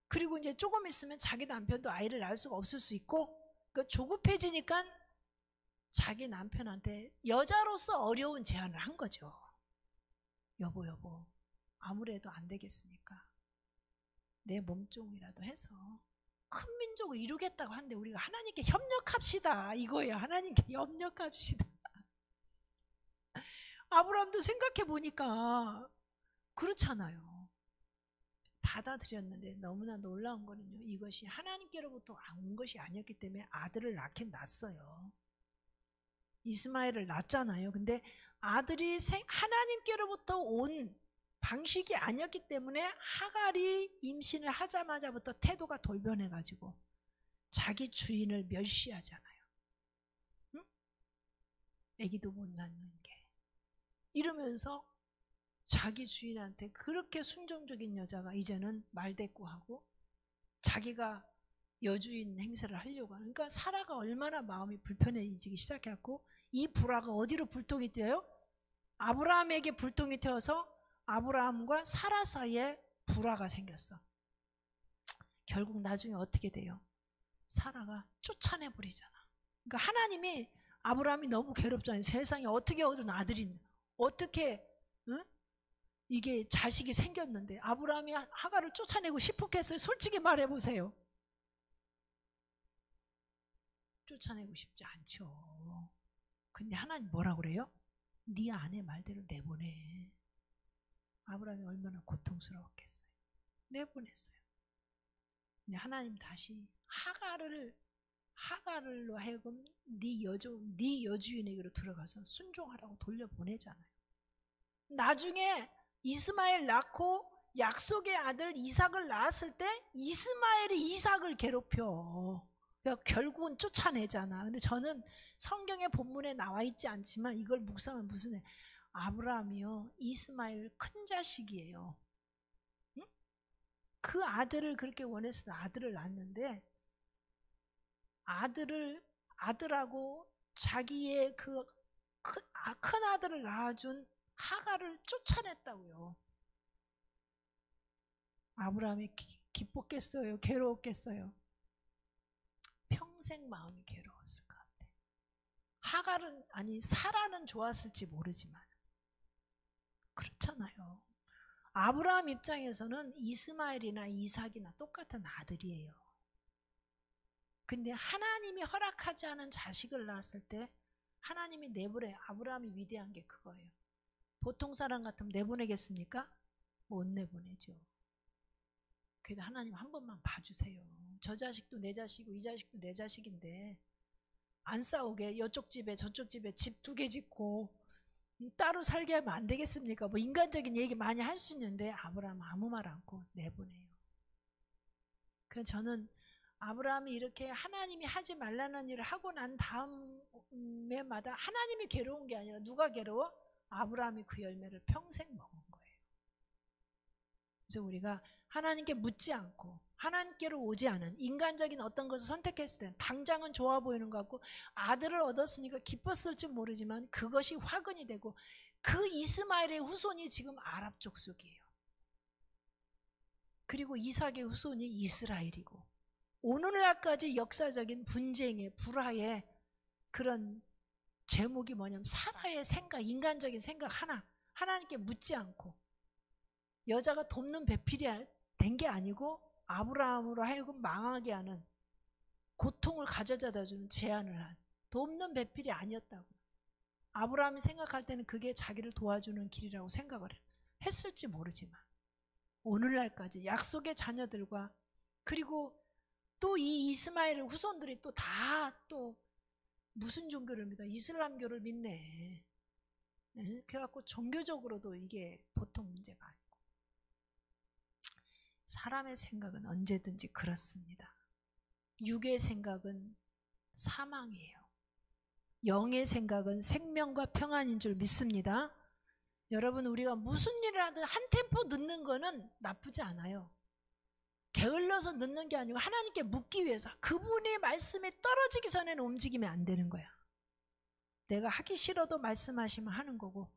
그리고 이제 조금 있으면 자기 남편도 아이를 낳을 수가 없을 수 있고 그러니까 조급해지니까 자기 남편한테 여자로서 어려운 제안을 한 거죠. 여보 아무래도 안 되겠으니까 내 몸종이라도 해서 큰 민족을 이루겠다고 하는데 우리가 하나님께 협력합시다 이거예요. 하나님께 협력합시다. 아브라함도 생각해 보니까 그렇잖아요. 받아들였는데 너무나 놀라운 거는요. 이것이 하나님께로부터 온 것이 아니었기 때문에 아들을 낳긴 낳았어요. 이스마엘을 낳았잖아요. 근데 아들이 하나님께로부터 온 방식이 아니었기 때문에 하갈이 임신을 하자마자부터 태도가 돌변해가지고 자기 주인을 멸시하잖아요. 응? 애기도 못 낳는 게 이러면서 자기 주인한테 그렇게 순종적인 여자가 이제는 말대꾸하고 자기가 여주인 행세를 하려고 하는 그러니까 사라가 얼마나 마음이 불편해지기 시작했고 이 불화가 어디로 불똥이 뛰어요? 아브라함에게 불똥이 튀어서 아브라함과 사라 사이에 불화가 생겼어. 결국 나중에 어떻게 돼요? 사라가 쫓아내버리잖아. 그러니까 하나님이 아브라함이 너무 괴롭잖아요. 세상에 어떻게 얻은 아들인데 어떻게 응? 이게 자식이 생겼는데 아브라함이 하가를 쫓아내고 싶었겠어요? 솔직히 말해보세요. 쫓아내고 싶지 않죠. 근데 하나님 뭐라 그래요? 네 아내 말대로 내보내. 아브라함이 얼마나 고통스러웠겠어요. 내보냈어요. 근데 하나님 다시 하가를로 하여금 네 여주인에게로 들어가서 순종하라고 돌려보내잖아요. 나중에 이스마엘 낳고 약속의 아들 이삭을 낳았을 때 이스마엘이 이삭을 괴롭혀. 그러니까 결국은 쫓아내잖아. 근데 저는 성경의 본문에 나와 있지 않지만 이걸 묵상을 무슨 해? 아브라함이요 이스마엘 큰 자식이에요. 응? 그 아들을 그렇게 원해서 아들을 낳았는데 아들하고 자기의 그 큰 아들을 낳아준 하가를 쫓아냈다고요. 아브라함이 기뻤겠어요? 괴로웠겠어요? 평생 마음이 괴로웠을 것 같아. 사라는 좋았을지 모르지만 그렇잖아요. 아브라함 입장에서는 이스마엘이나 이삭이나 똑같은 아들이에요. 근데 하나님이 허락하지 않은 자식을 낳았을 때 하나님이 내보내. 아브라함이 위대한 게 그거예요. 보통 사람 같으면 내보내겠습니까? 못 내보내죠. 그래도 하나님 한 번만 봐주세요. 저 자식도 내 자식이고 이 자식도 내 자식인데 안 싸우게 이쪽 집에 저쪽 집에 집 2개 짓고 따로 살게 하면 안 되겠습니까? 뭐 인간적인 얘기 많이 할 수 있는데 아브라함은 아무 말 않고 내보내요. 그래서 저는 아브라함이 이렇게 하나님이 하지 말라는 일을 하고 난 다음에마다 하나님이 괴로운 게 아니라 누가 괴로워? 아브라함이 그 열매를 평생 먹은 거예요. 그래서 우리가 하나님께 묻지 않고 하나님께로 오지 않은 인간적인 어떤 것을 선택했을 때 당장은 좋아 보이는 것 같고 아들을 얻었으니까 기뻤을지 모르지만 그것이 화근이 되고 그 이스마엘의 후손이 지금 아랍 족속이에요. 그리고 이삭의 후손이 이스라엘이고 오늘날까지 역사적인 분쟁의 불화의 그런 제목이 뭐냐면 사라의 생각, 인간적인 생각 하나님께 묻지 않고 여자가 돕는 배필이 된 게 아니고 아브라함으로 하여금 망하게 하는 고통을 가져다 주는 제안을 한 돕는 배필이 아니었다고. 아브라함이 생각할 때는 그게 자기를 도와주는 길이라고 생각을 했을지 모르지만 오늘날까지 약속의 자녀들과 그리고 또 이 이스마엘 후손들이 또 다 또 무슨 종교를 믿어? 이슬람교를 믿네. 그래갖고 종교적으로도 이게 보통 문제가 아니고 사람의 생각은 언제든지 그렇습니다. 육의 생각은 사망이에요. 영의 생각은 생명과 평안인 줄 믿습니다. 여러분 우리가 무슨 일을 하든 한 템포 늦는 거는 나쁘지 않아요. 게을러서 늦는 게 아니고 하나님께 묻기 위해서 그분의 말씀에 떨어지기 전에는 움직이면 안 되는 거야. 내가 하기 싫어도 말씀하시면 하는 거고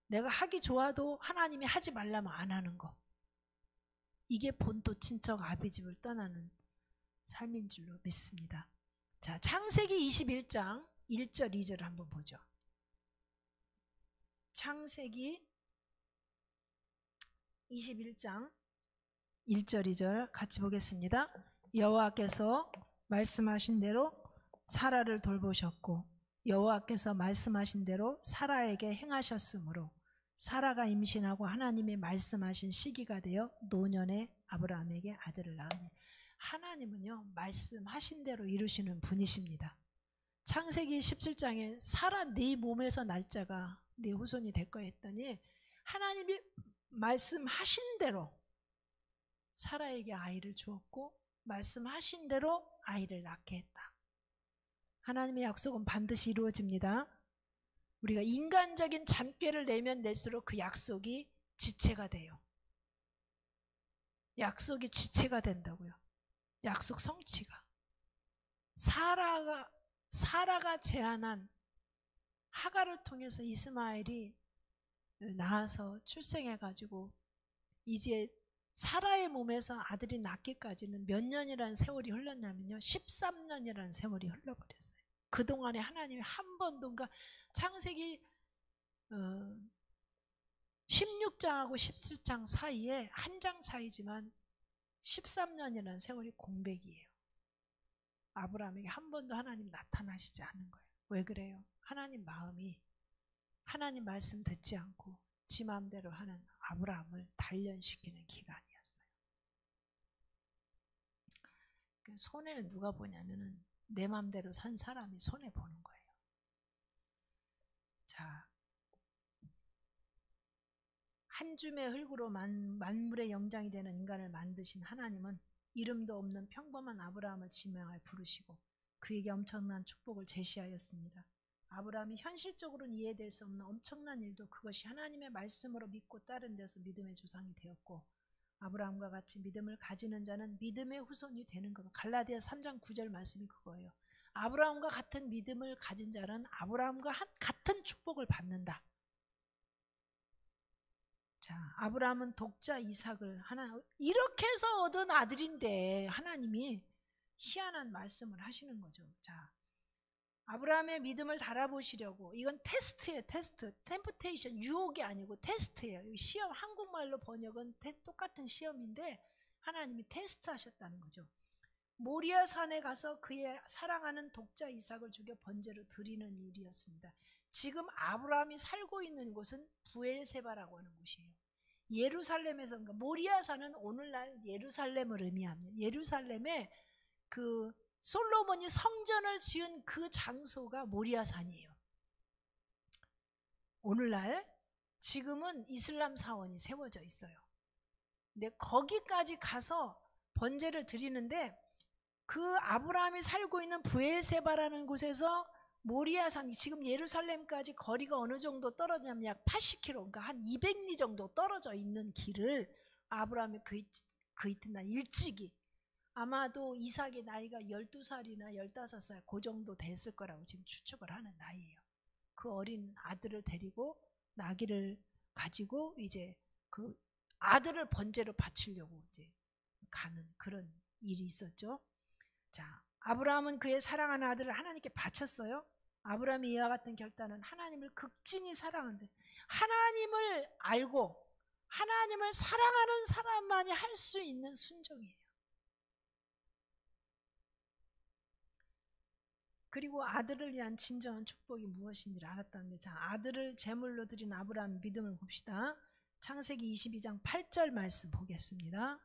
내가 하기 좋아도 하나님이 하지 말라면 안 하는 거. 이게 본토 친척 아비집을 떠나는 삶인 줄로 믿습니다. 자, 창세기 21장 1절 2절을 한번 보죠. 창세기 21장 1절 2절 같이 보겠습니다. 여호와께서 말씀하신 대로 사라를 돌보셨고 여호와께서 말씀하신 대로 사라에게 행하셨으므로 사라가 임신하고 하나님이 말씀하신 시기가 되어 노년에 아브라함에게 아들을 낳으니 하나님은요 말씀하신 대로 이루시는 분이십니다. 창세기 17장에 사라 네 몸에서 날짜가 네 후손이 될 거야 했더니 하나님이 말씀하신 대로 사라에게 아이를 주었고 말씀하신 대로 아이를 낳게 했다. 하나님의 약속은 반드시 이루어집니다. 우리가 인간적인 잔꾀를 내면 낼수록 그 약속이 지체가 돼요. 약속이 지체가 된다고요. 약속 성취가. 사라가 제안한 하가를 통해서 이스마엘이 낳아서 출생해가지고 이제 사라의 몸에서 아들이 낳기까지는 몇 년이라는 세월이 흘렀냐면요, 13년이라는 세월이 흘러버렸어요. 그동안에 하나님이 한 번도, 그러니까 창세기 16장하고 17장 사이에 한 장 차이지만 13년이라는 세월이 공백이에요. 아브라함에게 한 번도 하나님 나타나시지 않은 거예요. 왜 그래요? 하나님 마음이 하나님 말씀 듣지 않고 지 마음대로 하는 아브라함을 단련시키는 기간이었어요. 손해는 누가 보냐면은 내 마음대로 산 사람이 손해 보는 거예요. 자, 한 줌의 흙으로 만물의 영장이 되는 인간을 만드신 하나님은 이름도 없는 평범한 아브라함을 지명하여 부르시고 그에게 엄청난 축복을 제시하였습니다. 아브라함이 현실적으로는 이해될 수 없는 엄청난 일도 그것이 하나님의 말씀으로 믿고 따른 데서 믿음의 조상이 되었고, 아브라함과 같이 믿음을 가지는 자는 믿음의 후손이 되는 것. 갈라디아 3장 9절 말씀이 그거예요. 아브라함과 같은 믿음을 가진 자는 아브라함과 같은 축복을 받는다. 자, 아브라함은 독자 이삭을 이렇게 해서 얻은 아들인데 하나님이 희한한 말씀을 하시는 거죠. 자, 아브라함의 믿음을 달아보시려고, 이건 테스트예요. 테스트. 템프테이션, 유혹이 아니고 테스트예요. 시험, 한국말로 번역은 똑같은 시험인데 하나님이 테스트하셨다는 거죠. 모리아 산에 가서 그의 사랑하는 독자 이삭을 죽여 번제로 드리는 일이었습니다. 지금 아브라함이 살고 있는 곳은 부엘세바라고 하는 곳이에요. 예루살렘에서, 그러니까 모리아 산은 오늘날 예루살렘을 의미합니다. 예루살렘에 그 솔로몬이 성전을 지은 그 장소가 모리아 산이에요. 오늘날 지금은 이슬람 사원이 세워져 있어요. 근데 거기까지 가서 번제를 드리는데, 그 아브라함이 살고 있는 부엘세바라는 곳에서 모리아산이, 지금 예루살렘까지 거리가 어느 정도 떨어지냐면 약 80km, 그러니까 한 200리 정도 떨어져 있는 길을 아브라함이 그 이튿날 일찍이, 아마도 이삭의 나이가 12살이나 15살 그 정도 됐을 거라고 지금 추측을 하는 나이예요. 그 어린 아들을 데리고 나귀를 가지고 이제 그 아들을 번제로 바치려고 이제 가는 그런 일이 있었죠. 자, 아브라함은 그의 사랑하는 아들을 하나님께 바쳤어요. 아브라함이 이와 같은 결단은 하나님을 극진히 사랑하는데, 하나님을 알고 하나님을 사랑하는 사람만이 할 수 있는 순종이에요. 그리고 아들을 위한 진정한 축복이 무엇인지를 알았다는데, 자, 아들을 제물로 드린 아브라함의 믿음을 봅시다. 창세기 22장 8절 말씀 보겠습니다.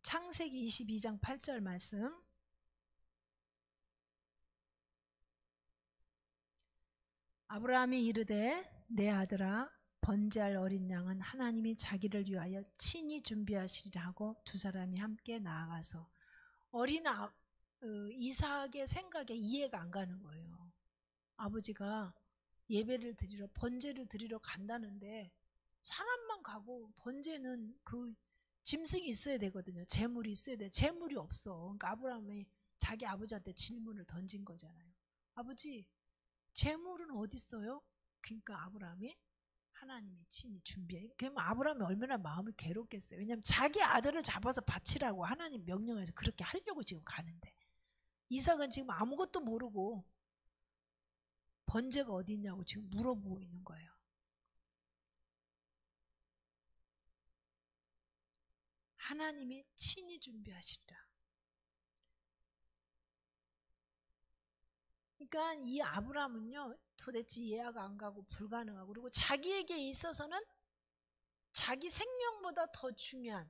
창세기 22장 8절 말씀. 아브라함이 이르되 내 아들아, 번제할 어린 양은 하나님이 자기를 위하여 친히 준비하시리라 하고 두 사람이 함께 나아가서, 어린 이삭의 생각에 이해가 안 가는 거예요. 아버지가 예배를 드리러, 번제를 드리러 간다는데 사람만 가고 번제는 그 짐승이 있어야 되거든요. 재물이 있어야 돼. 재물이 없어. 그러니까 아브라함이 자기 아버지한테 질문을 던진 거잖아요. 아버지, 재물은 어디 있어요? 그러니까 아브라함이 하나님이 친히 준비해. 그러면 아브라함이 얼마나 마음이 괴롭겠어요. 왜냐하면 자기 아들을 잡아서 바치라고 하나님 명령해서 그렇게 하려고 지금 가는데, 이삭은 지금 아무것도 모르고 번제가 어디 있냐고 지금 물어보고 있는 거예요. 하나님이 친히 준비하시리라. 그러니까 이 아브라함은요, 도대체 이해가 안 가고 불가능하고, 그리고 자기에게 있어서는 자기 생명보다 더 중요한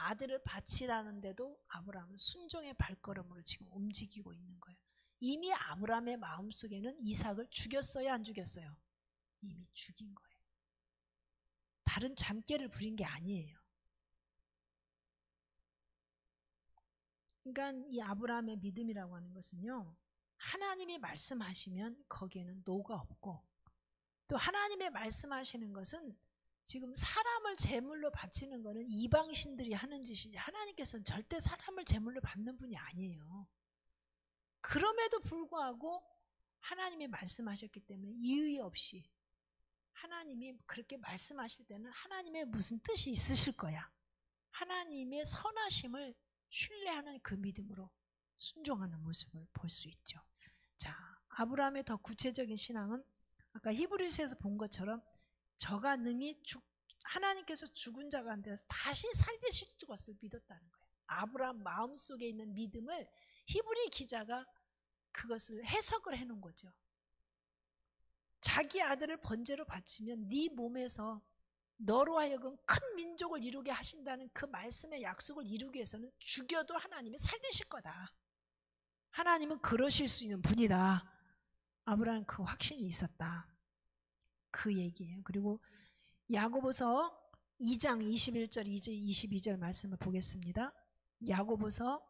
아들을 바치라는데도 아브라함은 순종의 발걸음으로 지금 움직이고 있는 거예요. 이미 아브라함의 마음속에는 이삭을 죽였어요, 안 죽였어요? 이미 죽인 거예요. 다른 잔꾀를 부린 게 아니에요. 그러니까 이 아브라함의 믿음이라고 하는 것은요, 하나님이 말씀하시면 거기에는 노가 없고, 또 하나님의 말씀하시는 것은, 지금 사람을 제물로 바치는 것은 이방신들이 하는 짓이지 하나님께서는 절대 사람을 제물로 받는 분이 아니에요. 그럼에도 불구하고 하나님이 말씀하셨기 때문에 이의 없이 하나님이 그렇게 말씀하실 때는 하나님의 무슨 뜻이 있으실 거야. 하나님의 선하심을 신뢰하는 그 믿음으로 순종하는 모습을 볼 수 있죠. 자, 아브라함의 더 구체적인 신앙은 아까 히브리서에서 본 것처럼 저가 능히 하나님께서 죽은 자가 안 돼서 다시 살리실 것을 믿었다는 거예요. 아브라함 마음속에 있는 믿음을 히브리 기자가 그것을 해석을 해놓은 거죠. 자기 아들을 번제로 바치면 네 몸에서 너로 하여금 큰 민족을 이루게 하신다는 그 말씀의 약속을 이루기 위해서는 죽여도 하나님이 살리실 거다. 하나님은 그러실 수 있는 분이다. 아브라함 그 확신이 있었다. 그 얘기예요. 그리고 야고보서 2장 21절 22절 말씀을 보겠습니다. 야고보서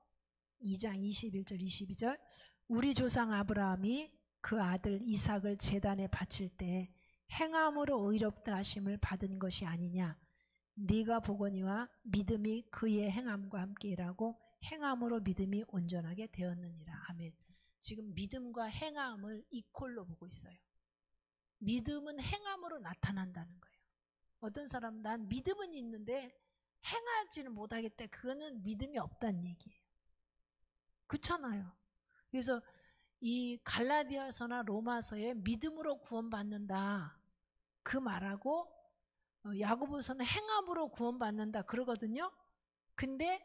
2장 21절 22절 우리 조상 아브라함이 그 아들 이삭을 제단에 바칠 때 행함으로 의롭다 하심을 받은 것이 아니냐. 네가 보거니와 믿음이 그의 행함과 함께 일하고 행함으로 믿음이 온전하게 되었느니라. 아멘. 지금 믿음과 행함을 이퀄로 보고 있어요. 믿음은 행함으로 나타난다는 거예요. 어떤 사람은 난 믿음은 있는데 행하지는 못하겠다. 그거는 믿음이 없다는 얘기예요. 그렇잖아요. 그래서 이 갈라디아서나 로마서에 믿음으로 구원받는다 그 말하고 야고보서는 행함으로 구원받는다 그러거든요. 근데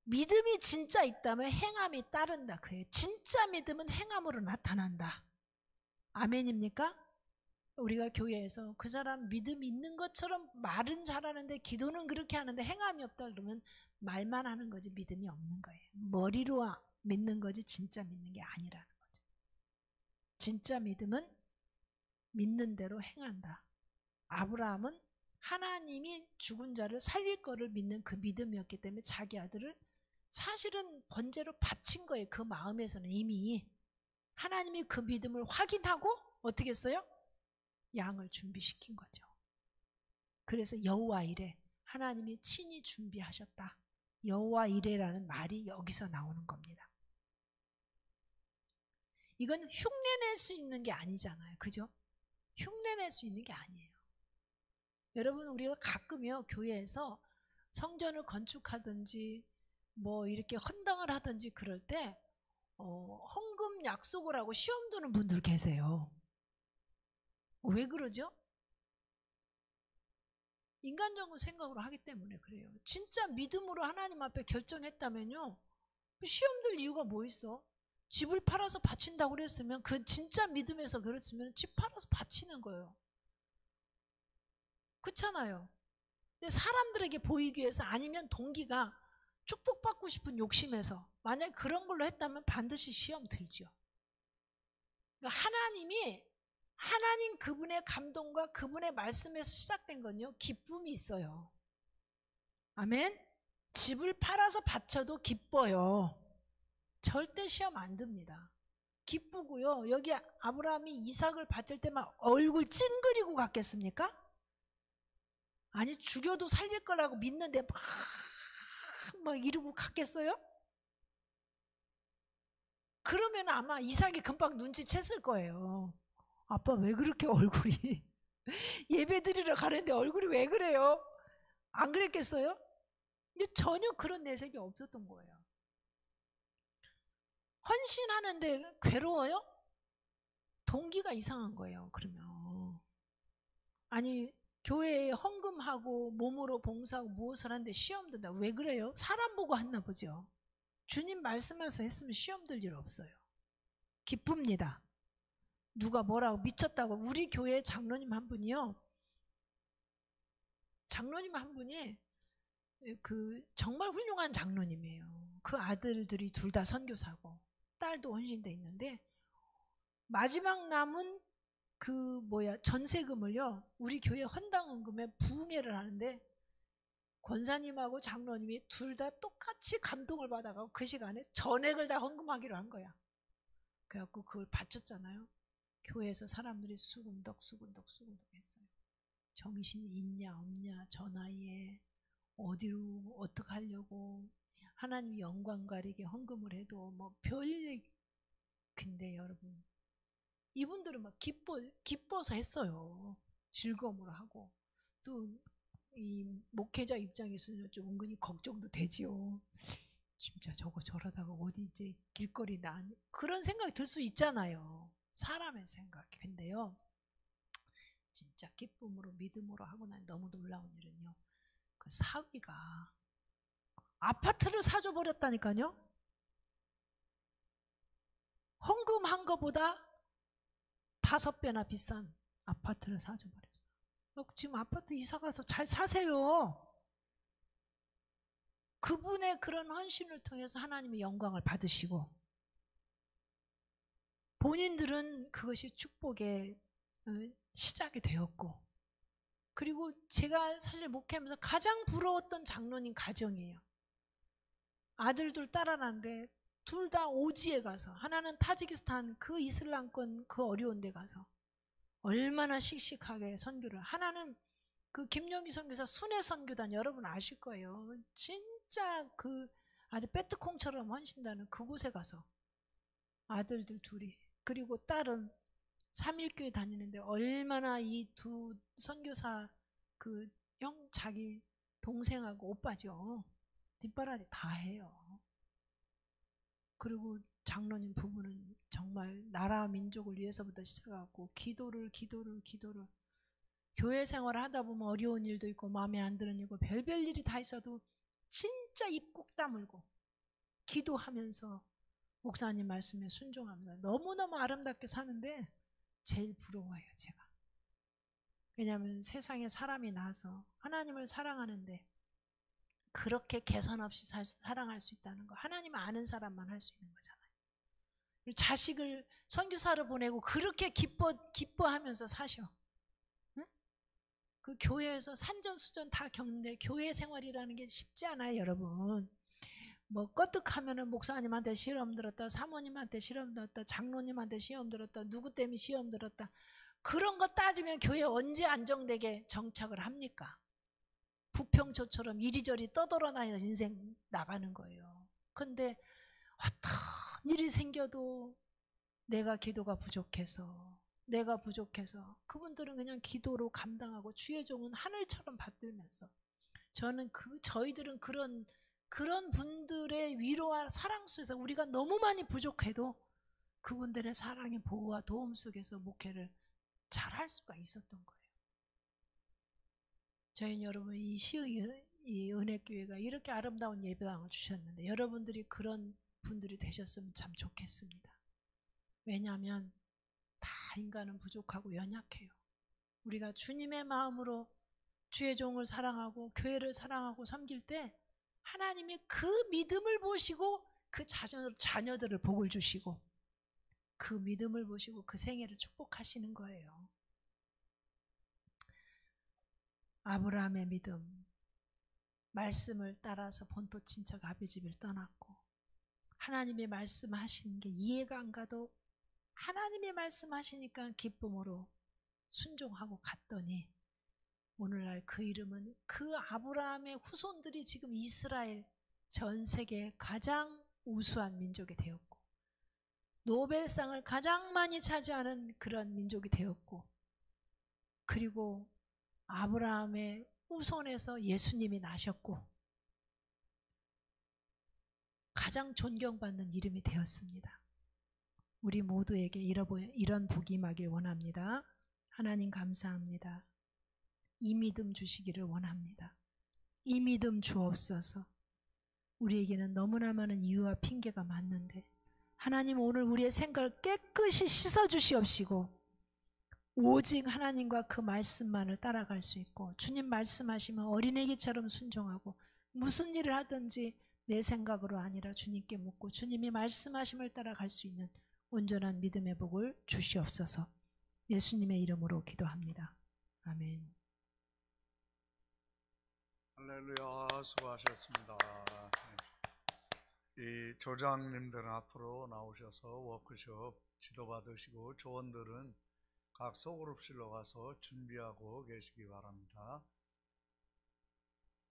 믿음이 진짜 있다면 행함이 따른다 그래요. 진짜 믿음은 행함으로 나타난다. 아멘입니까? 우리가 교회에서 그 사람 믿음이 있는 것처럼 말은 잘하는데 기도는 그렇게 하는데 행함이 없다 그러면 말만 하는 거지 믿음이 없는 거예요. 머리로 믿는 거지 진짜 믿는 게 아니라는 거죠. 진짜 믿음은 믿는 대로 행한다. 아브라함은 하나님이 죽은 자를 살릴 거를 믿는 그 믿음이었기 때문에 자기 아들을 사실은 번제로 바친 거예요. 그 마음에서는 이미 하나님이 그 믿음을 확인하고 어떻게 했어요? 양을 준비시킨 거죠. 그래서 여호와 이레 하나님이 친히 준비하셨다. 여호와 이레라는 말이 여기서 나오는 겁니다. 이건 흉내낼 수 있는 게 아니잖아요. 그죠? 흉내낼 수 있는 게 아니에요. 여러분 우리가 가끔요 교회에서 성전을 건축하든지 뭐 이렇게 헌당을 하든지 그럴 때 헌금 약속을 하고 시험 드는 분들 계세요. 왜 그러죠? 인간적인 생각으로 하기 때문에 그래요. 진짜 믿음으로 하나님 앞에 결정했다면요 시험 들 이유가 뭐 있어? 집을 팔아서 바친다고 그랬으면 그 진짜 믿음에서 그랬으면 집 팔아서 바치는 거예요. 그렇잖아요. 근데 사람들에게 보이기 위해서 아니면 동기가 축복받고 싶은 욕심에서 만약 그런 걸로 했다면 반드시 시험 들죠. 그러니까 하나님 그분의 감동과 그분의 말씀에서 시작된 건요 기쁨이 있어요. 아멘. 집을 팔아서 바쳐도 기뻐요. 절대 시험 안 듭니다. 기쁘고요. 여기 아브라함이 이삭을 바칠 때만 얼굴 찡그리고 갔겠습니까? 아니 죽여도 살릴 거라고 믿는데 막 이러고 갔겠어요? 그러면 아마 이삭이 금방 눈치챘을 거예요. 아빠 왜 그렇게 얼굴이 예배 드리러 가는데 얼굴이 왜 그래요? 안 그랬겠어요? 전혀 그런 내색이 없었던 거예요. 헌신하는데 괴로워요? 동기가 이상한 거예요. 그러면 아니 교회에 헌금하고 몸으로 봉사하고 무엇을 하는데 시험 든다. 왜 그래요? 사람 보고 했나 보죠. 주님 말씀하셔서 했으면 시험 들 일 없어요. 기쁩니다. 누가 뭐라고 미쳤다고. 우리 교회 장로님 한 분이요. 장로님 한 분이 그 정말 훌륭한 장로님이에요. 그 아들들이 둘 다 선교사고 딸도 헌신돼 있는데 마지막 남은 전세금을요 우리 교회 헌당헌금에 부흥회를 하는데 권사님하고 장로님이 둘 다 똑같이 감동을 받아가고 그 시간에 전액을 다 헌금하기로 한 거야. 그래갖고 그걸 바쳤잖아요. 교회에서 사람들이 수군덕 했어요. 정신이 있냐 없냐 저 나이에 어디로 어떻게 하려고 하나님 영광 가리게 헌금을 해도 뭐 별일. 근데 여러분 이분들은 막 기뻐서 했어요. 즐거움으로 하고, 또 이 목회자 입장에서는 좀 은근히 걱정도 되지요. 진짜 저거 저러다가 어디 이제 길거리 그런 생각이 들 수 있잖아요. 사람의 생각이. 근데요, 진짜 기쁨으로 믿음으로 하고 난 너무 놀라운 일은요, 그 사위가 아파트를 사줘 버렸다니까요. 헌금한 거보다 5배나 비싼 아파트를 사줘 버렸어. 지금 아파트 이사 가서 잘 사세요. 그분의 그런 헌신을 통해서 하나님의 영광을 받으시고, 본인들은 그것이 축복의 시작이 되었고, 그리고 제가 사실 목회하면서 가장 부러웠던 장로님 가정이에요. 아들 둘 딸 하나인데 둘 다 오지에 가서, 하나는 타지키스탄 그 이슬람권 그 어려운 데 가서 얼마나 씩씩하게 선교를, 하나는 그 김영기 선교사 순회 선교단 여러분 아실 거예요. 진짜 그 아주 빼트콩처럼 헌신다는 그곳에 가서 아들들 둘이, 그리고 딸은 삼일교회 다니는데 얼마나 이 두 선교사 그 자기 동생하고 오빠죠. 뒷바라지 다 해요. 그리고 장로님 부부는 정말 나라 민족을 위해서부터 시작하고 기도를 교회 생활을 하다 보면 어려운 일도 있고 마음에 안 드는 일이고 별별 일이 다 있어도 진짜 입 꾹 다물고 기도하면서 목사님 말씀에 순종하면서 너무너무 아름답게 사는데 제일 부러워요, 제가. 왜냐하면 세상에 사람이 나서 하나님을 사랑하는데 그렇게 개선 없이 사랑할 수 있다는 거, 하나님 아는 사람만 할 수 있는 거잖아요. 자식을 선교사를 보내고 그렇게 기뻐하면서 사셔. 응? 그 교회에서 산전수전 다 겪는데 교회 생활이라는 게 쉽지 않아요, 여러분. 뭐 껐득하면은 목사님한테 시험 들었다, 사모님한테 시험 들었다, 장로님한테 시험 들었다, 누구 때문에 시험 들었다. 그런 거 따지면 교회 언제 안정되게 정착을 합니까? 부평초처럼 이리저리 떠돌아다니는 인생 나가는 거예요. 근데 어떤 일이 생겨도 내가 부족해서 그분들은 그냥 기도로 감당하고 주의 종은 하늘처럼 받들면서, 저는 저희들은 그런 분들의 위로와 사랑 속에서 우리가 너무 많이 부족해도 그분들의 사랑의 보호와 도움 속에서 목회를 잘할 수가 있었던 거예요. 저희는 여러분 이 은혜교회가 이렇게 아름다운 예배당을 주셨는데 여러분들이 그런 분들이 되셨으면 참 좋겠습니다. 왜냐하면 다 인간은 부족하고 연약해요. 우리가 주님의 마음으로 주의 종을 사랑하고 교회를 사랑하고 섬길 때 하나님이 그 믿음을 보시고 그 자녀들을 복을 주시고 그 믿음을 보시고 그 생애를 축복하시는 거예요. 아브라함의 믿음, 말씀을 따라서 본토 친척 아비 집을 떠났고 하나님의 말씀하시는 게 이해가 안 가도 하나님의 말씀하시니까 기쁨으로 순종하고 갔더니 오늘날 그 이름은 그 아브라함의 후손들이 지금 이스라엘 전 세계 가장 우수한 민족이 되었고 노벨상을 가장 많이 차지하는 그런 민족이 되었고, 그리고 아브라함의 후손에서 예수님이 나셨고 가장 존경받는 이름이 되었습니다. 우리 모두에게 이런 복이 임하길 원합니다. 하나님 감사합니다. 이 믿음 주시기를 원합니다. 이 믿음 주옵소서. 우리에게는 너무나 많은 이유와 핑계가 많는데 하나님 오늘 우리의 생각을 깨끗이 씻어주시옵시고 오직 하나님과 그 말씀만을 따라갈 수 있고 주님 말씀하시면 어린애기처럼 순종하고 무슨 일을 하든지 내 생각으로 아니라 주님께 묻고 주님이 말씀하심을 따라갈 수 있는 온전한 믿음의 복을 주시옵소서. 예수님의 이름으로 기도합니다. 아멘. 할렐루야, 수고하셨습니다. 이 조장님들은 앞으로 나오셔서 워크숍 지도받으시고 조원들은 각 소그룹실로 가서 준비하고 계시기 바랍니다.